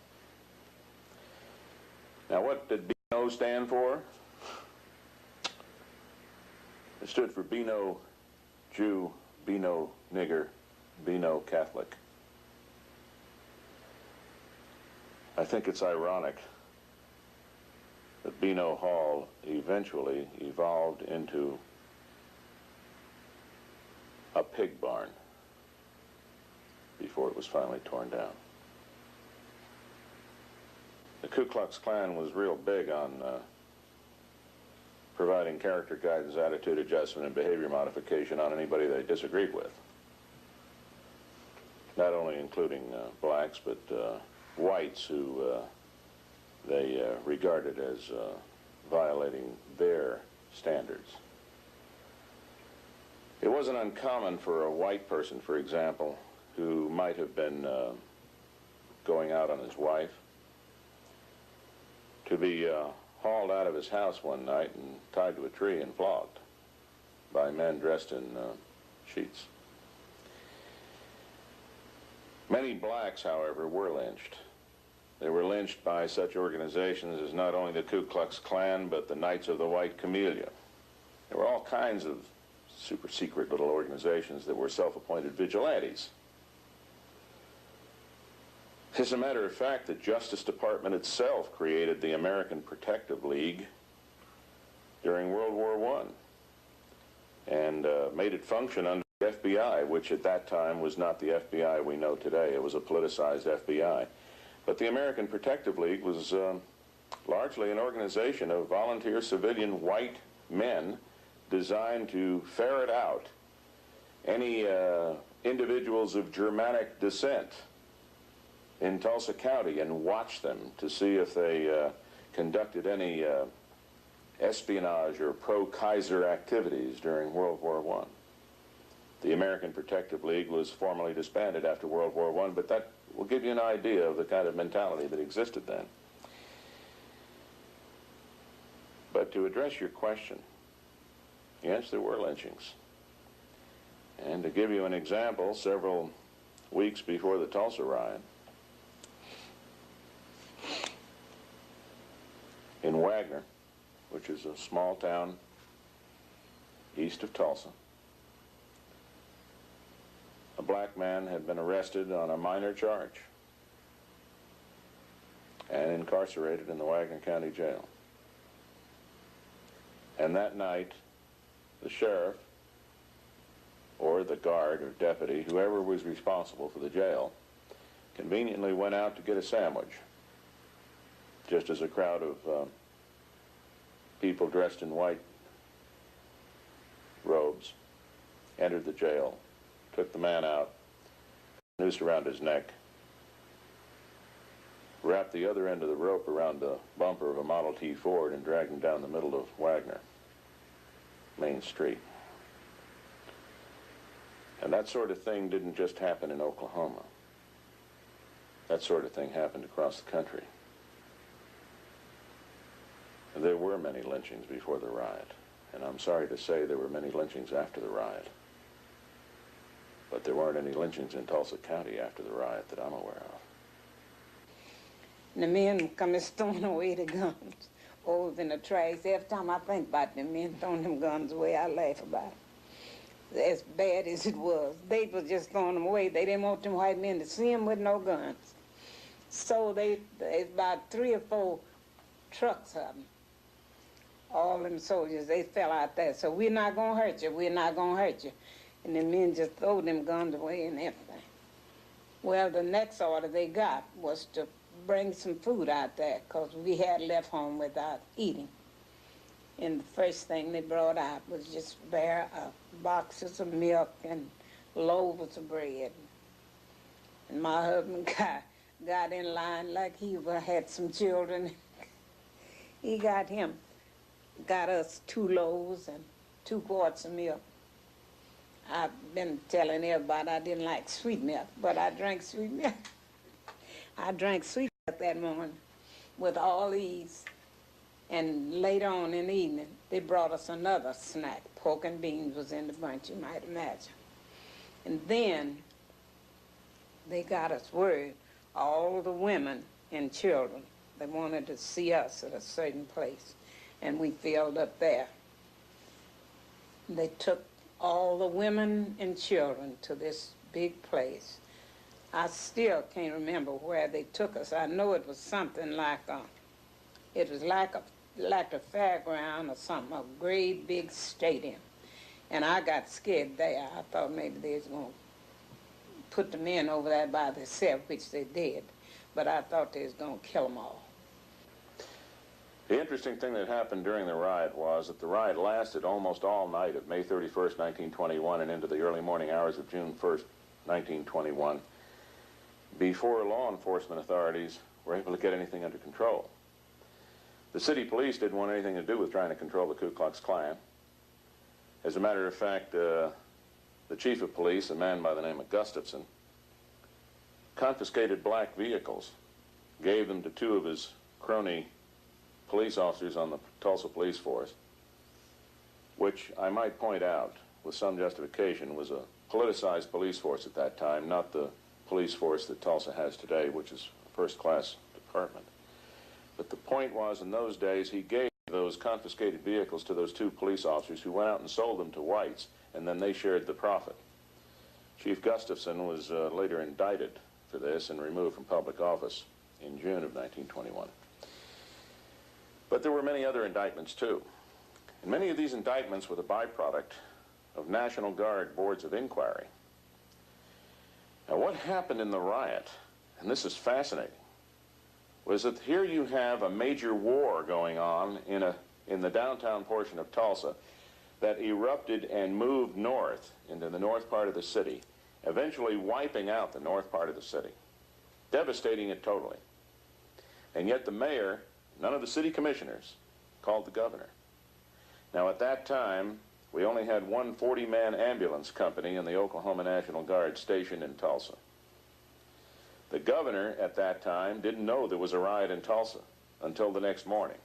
Now, what did Beano stand for? It stood for Beano Jew, Beano nigger, Beano Catholic. I think it's ironic that Beano Hall eventually evolved into a pig barn before it was finally torn down. The Ku Klux Klan was real big on providing character guidance, attitude adjustment, and behavior modification on anybody they disagreed with. Not only including blacks, but whites who they regarded as violating their standards. It wasn't uncommon for a white person, for example, who might have been going out on his wife, to be hauled out of his house one night and tied to a tree and flogged by men dressed in sheets. Many blacks, however, were lynched. They were lynched by such organizations as not only the Ku Klux Klan, but the Knights of the White Camellia. There were all kinds of super secret little organizations that were self-appointed vigilantes. As a matter of fact, the Justice Department itself created the American Protective League during World War I and made it function under the FBI, which at that time was not the FBI we know today. It was a politicized FBI. But the American Protective League was largely an organization of volunteer civilian white men designed to ferret out any individuals of Germanic descent in Tulsa County and watch them to see if they conducted any espionage or pro-Kaiser activities during World War I. The American Protective League was formally disbanded after World War I, but that will give you an idea of the kind of mentality that existed then. But to address your question, yes, there were lynchings. And to give you an example, several weeks before the Tulsa riot, in Wagner, which is a small town east of Tulsa, a black man had been arrested on a minor charge and incarcerated in the Wagner County Jail. And that night, the sheriff, or the guard or deputy, whoever was responsible for the jail, conveniently went out to get a sandwich, just as a crowd of people dressed in white robes entered the jail, took the man out, noose around his neck, wrapped the other end of the rope around the bumper of a Model T Ford and dragged him down the middle of Wagner Main Street. And that sort of thing didn't just happen in Oklahoma. That sort of thing happened across the country. And there were many lynchings before the riot, and I'm sorry to say there were many lynchings after the riot. But there weren't any lynchings in Tulsa County after the riot that I'm aware of. The men come and throwing away the guns, over in the trash. Every time I think about them men throwing them guns away, I laugh about it. As bad as it was, they was just throwing them away. They didn't want them white men to see them with no guns. So there's about 3 or 4 trucks of them. All them soldiers, they fell out there. So we're not going to hurt you, we're not going to hurt you. And the men just throw them guns away and everything. Well, the next order they got was to bring some food out there because we had left home without eating. And the first thing they brought out was just bare boxes of milk and loaves of bread. And my husband got in line like he had some children. He got us 2 loaves and 2 quarts of milk. I've been telling everybody I didn't like sweet milk, but I drank sweet milk. I drank sweet milk that morning with all these. And later on in the evening, they brought us another snack. Pork and beans was in the bunch, you might imagine. And then they got us word, all the women and children, they wanted to see us at a certain place. And we filled up there. They took all the women and children to this big place. I still can't remember where they took us. I know it was something like a fairground or something, a great big stadium. And I got scared there. I thought maybe they was going to put the men over there by themselves, which they did. But I thought they was going to kill them all. The interesting thing that happened during the riot was that the riot lasted almost all night of May 31st, 1921, and into the early morning hours of June 1st, 1921, before law enforcement authorities were able to get anything under control. The city police didn't want anything to do with trying to control the Ku Klux Klan. As a matter of fact, the chief of police, a man by the name of Gustafson, confiscated black vehicles, gave them to 2 of his crony police officers on the Tulsa police force, which I might point out with some justification was a politicized police force at that time, not the police force that Tulsa has today, which is a first-class department. But the point was, in those days, he gave those confiscated vehicles to those 2 police officers who went out and sold them to whites, and then they shared the profit. Chief Gustafson was later indicted for this and removed from public office in June of 1921. But there were many other indictments, too. And many of these indictments were the byproduct of National Guard boards of inquiry. Now, what happened in the riot, and this is fascinating, was that here you have a major war going on in the downtown portion of Tulsa. that erupted and moved north into the north part of the city, eventually wiping out the north part of the city, devastating it totally. And yet the mayor, none of the city commissioners, called the governor. Now at that time, we only had one 40-man ambulance company in the Oklahoma National Guard stationed in Tulsa. The governor at that time didn't know there was a riot in Tulsa until the next morning,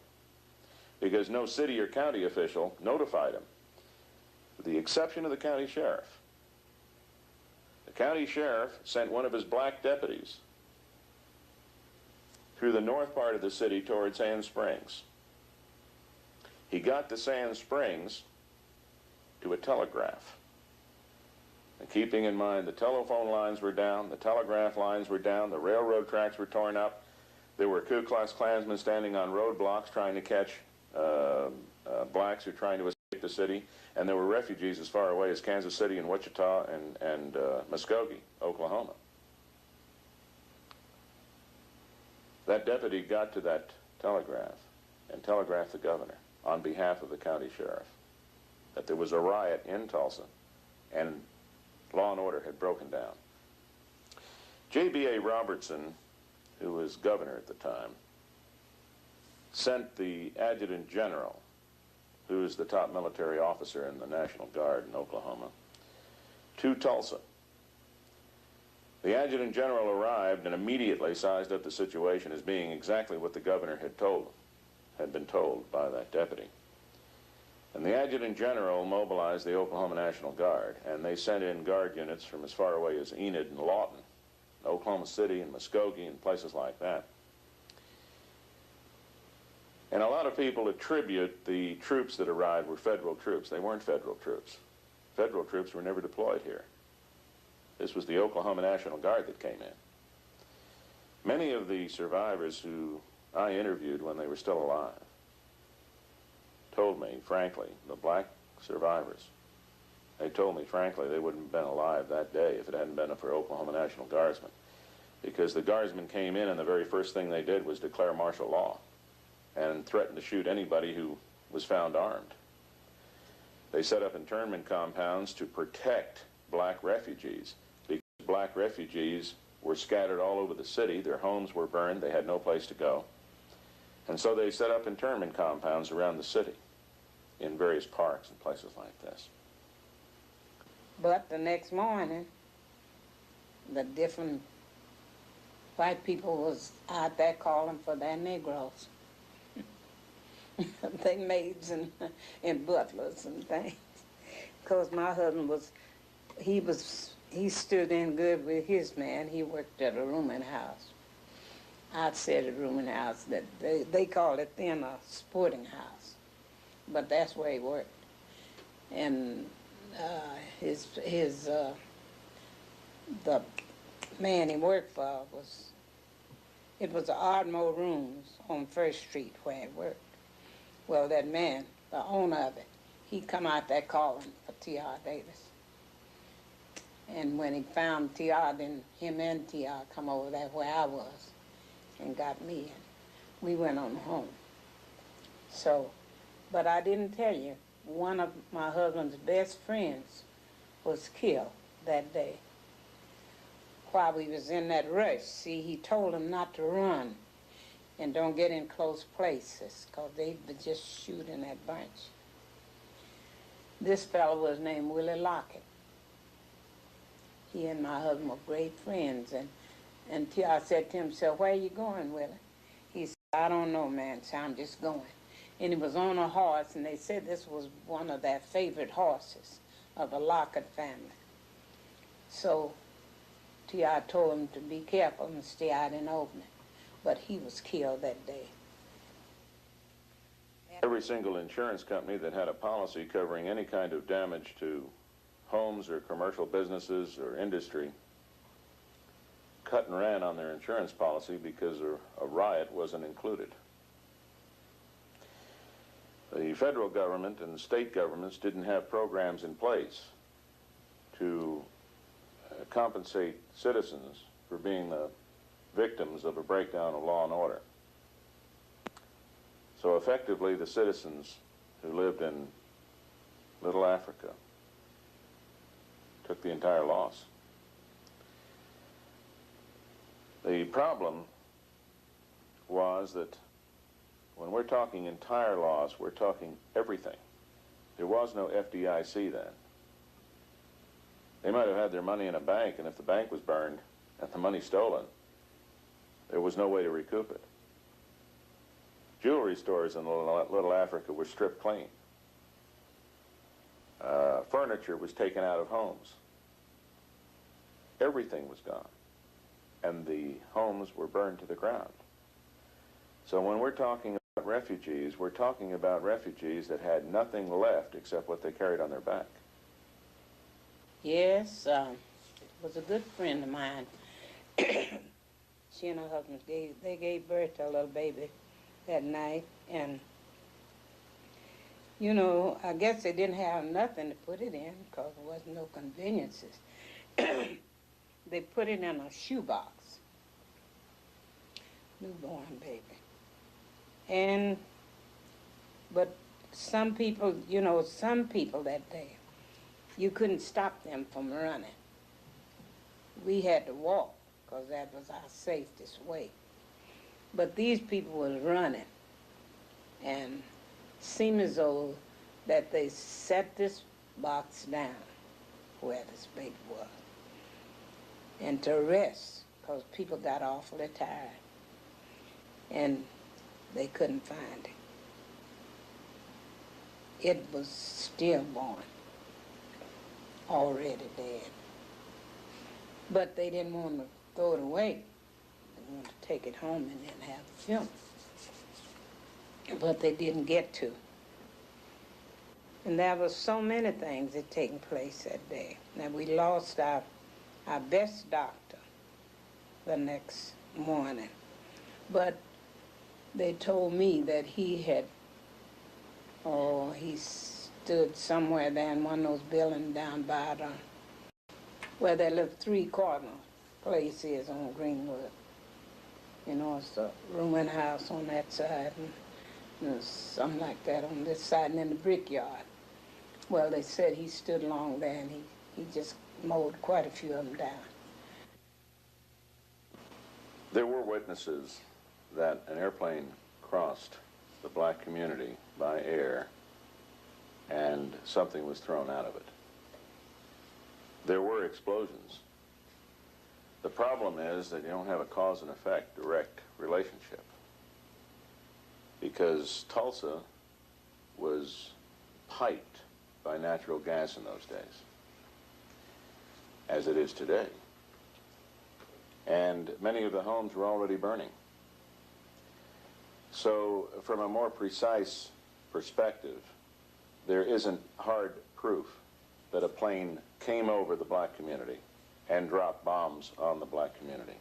because no city or county official notified him, with the exception of the county sheriff. The county sheriff sent one of his black deputies through the north part of the city toward Sand Springs. He got to Sand Springs to a telegraph. And keeping in mind the telephone lines were down, the telegraph lines were down, the railroad tracks were torn up, there were Ku Klux Klansmen standing on roadblocks trying to catch blacks who were trying to escape the city, and there were refugees as far away as Kansas City and Wichita and Muskogee, Oklahoma. That deputy got to that telegraph and telegraphed the governor on behalf of the county sheriff that there was a riot in Tulsa and law and order had broken down. J.B.A. Robertson, who was governor at the time, sent the adjutant general, who is the top military officer in the National Guard in Oklahoma, to Tulsa. The adjutant general arrived and immediately sized up the situation as being exactly what the governor had been told by that deputy. And the adjutant general mobilized the Oklahoma National Guard, and they sent in guard units from as far away as Enid and Lawton, Oklahoma City and Muskogee and places like that. And a lot of people attribute the troops that arrived were federal troops. They weren't federal troops. Federal troops were never deployed here. This was the Oklahoma National Guard that came in. Many of the survivors who I interviewed when they were still alive told me, frankly, the black survivors, they told me, frankly, they wouldn't have been alive that day if it hadn't been for Oklahoma National Guardsmen. Because the Guardsmen came in and the very first thing they did was declare martial law and threatened to shoot anybody who was found armed. They set up internment compounds to protect black refugees, because black refugees were scattered all over the city. Their homes were burned. They had no place to go. And so they set up internment compounds around the city in various parks and places like this. But the next morning, the different white people was out there calling for their Negroes. They maids and butlers and things. Because my husband he stood in good with his man. He worked at a rooming house. I'd said a rooming house that they called it then a sporting house, but that's where he worked. And the man he worked for it was the Ardmore Rooms on First Street where he worked. Well, that man, the owner of it, he come out there calling for T.R. Davis. And when he found T.R., then him and T.R. come over there where I was and got me, and we went on home. So, but I didn't tell you, one of my husband's best friends was killed that day while we was in that rush. See, he told him not to run and don't get in close places, because they would just shoot in that bunch. This fellow was named Willie Lockett. He and my husband were great friends, and T.R. said to him, "So where are you going, Willie?" He said, "I don't know, man, so I'm just going." And he was on a horse, and they said this was one of their favorite horses of the Lockett family. So T.R. told him to be careful and stay out in the opening. But he was killed that day. Every single insurance company that had a policy covering any kind of damage to homes or commercial businesses or industry cut and ran on their insurance policy because a riot wasn't included. The federal government and state governments didn't have programs in place to compensate citizens for being the victims of a breakdown of law and order. So effectively, the citizens who lived in Little Africa took the entire loss. The problem was that when we're talking entire loss, we're talking everything. There was no FDIC then. They might have had their money in a bank, and if the bank was burned and the money stolen, there was no way to recoup it. Jewelry stores in Little Africa were stripped clean. Furniture was taken out of homes. Everything was gone. And the homes were burned to the ground. So when we're talking about refugees, we're talking about refugees that had nothing left except what they carried on their back. Yes, was a good friend of mine. She and her husband gave birth to a little baby that night, and you know, I guess they didn't have nothing to put it in because there wasn't no conveniences. They put it in a shoebox, newborn baby. But some people, you know, some people that day, you couldn't stop them from running. We had to walk because that was our safest way. But these people was running, and seemed as though that they set this box down where this baby was and to rest because people got awfully tired and they couldn't find it. It was stillborn, already dead. But they didn't want to throw it away. They wanted to take it home and then have the funeral. But they didn't get to. And there was so many things that taken place that day. Now we lost our best doctor the next morning. But they told me that he had, he stood somewhere there in one of those buildings down by the, where that little 3 Cardinal place is on Greenwood. You know, it's a ruined house on that side, and there's something like that on this side, and then the brickyard. Well, they said he stood along there, and he just mowed quite a few of them down. There were witnesses that an airplane crossed the black community by air and something was thrown out of it. There were explosions. The problem is that you don't have a cause and effect direct relationship, because Tulsa was piped by natural gas in those days, as it is today. And many of the homes were already burning. So from a more precise perspective, there isn't hard proof that a plane came over the black community and dropped bombs on the black community.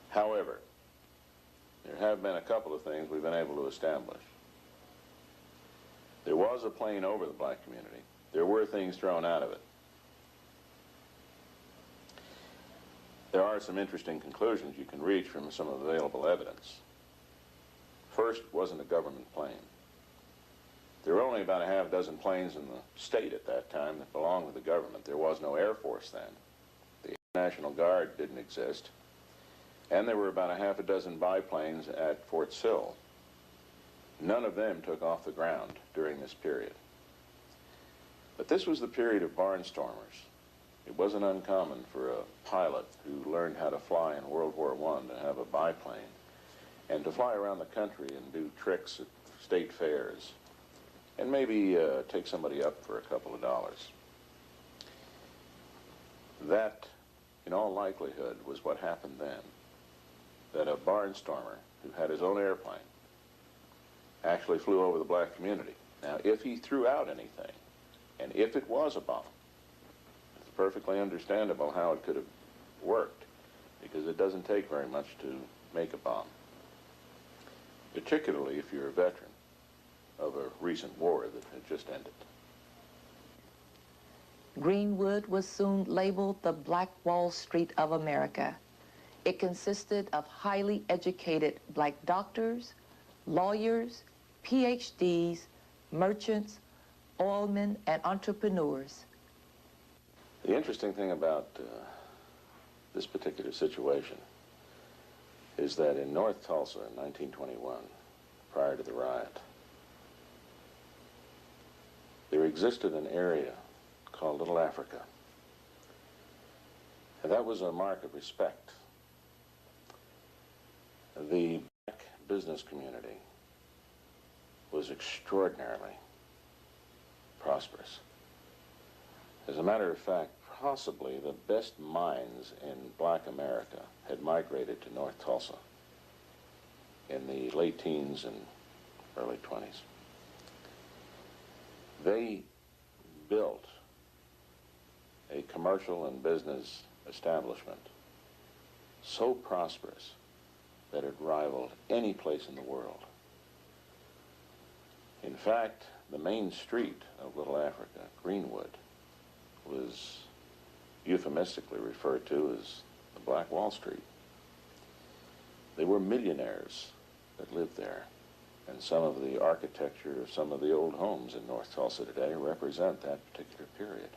However, there have been a couple of things we've been able to establish. There was a plane over the black community. There were things thrown out of it. There are some interesting conclusions you can reach from some of the available evidence. First, it wasn't a government plane. There were only about a half dozen planes in the state at that time that belonged to the government. There was no Air Force then. The National Guard didn't exist. And there were about a half a dozen biplanes at Fort Sill. None of them took off the ground during this period. But this was the period of barnstormers. It wasn't uncommon for a pilot who learned how to fly in World War I to have a biplane and to fly around the country and do tricks at state fairs and maybe take somebody up for a couple of dollars. That, in all likelihood, was what happened then. That a barnstormer who had his own airplane actually flew over the black community. Now, if he threw out anything, and if it was a bomb, it's perfectly understandable how it could have worked, because it doesn't take very much to make a bomb, particularly if you're a veteran of a recent war that had just ended. Greenwood was soon labeled the Black Wall Street of America. It consisted of highly educated black doctors, lawyers, PhDs, merchants, oilmen, and entrepreneurs. The interesting thing about this particular situation is that in North Tulsa in 1921, prior to the riot, there existed an area called Little Africa. And that was a mark of respect. The black business community was extraordinarily prosperous. As a matter of fact, possibly the best minds in black America had migrated to North Tulsa in the late teens and early 20s. They built a commercial and business establishment so prosperous that it rivaled any place in the world. In fact, the main street of Little Africa, Greenwood, was euphemistically referred to as the Black Wall Street. They were millionaires that lived there, and some of the architecture of some of the old homes in North Tulsa today represent that particular period.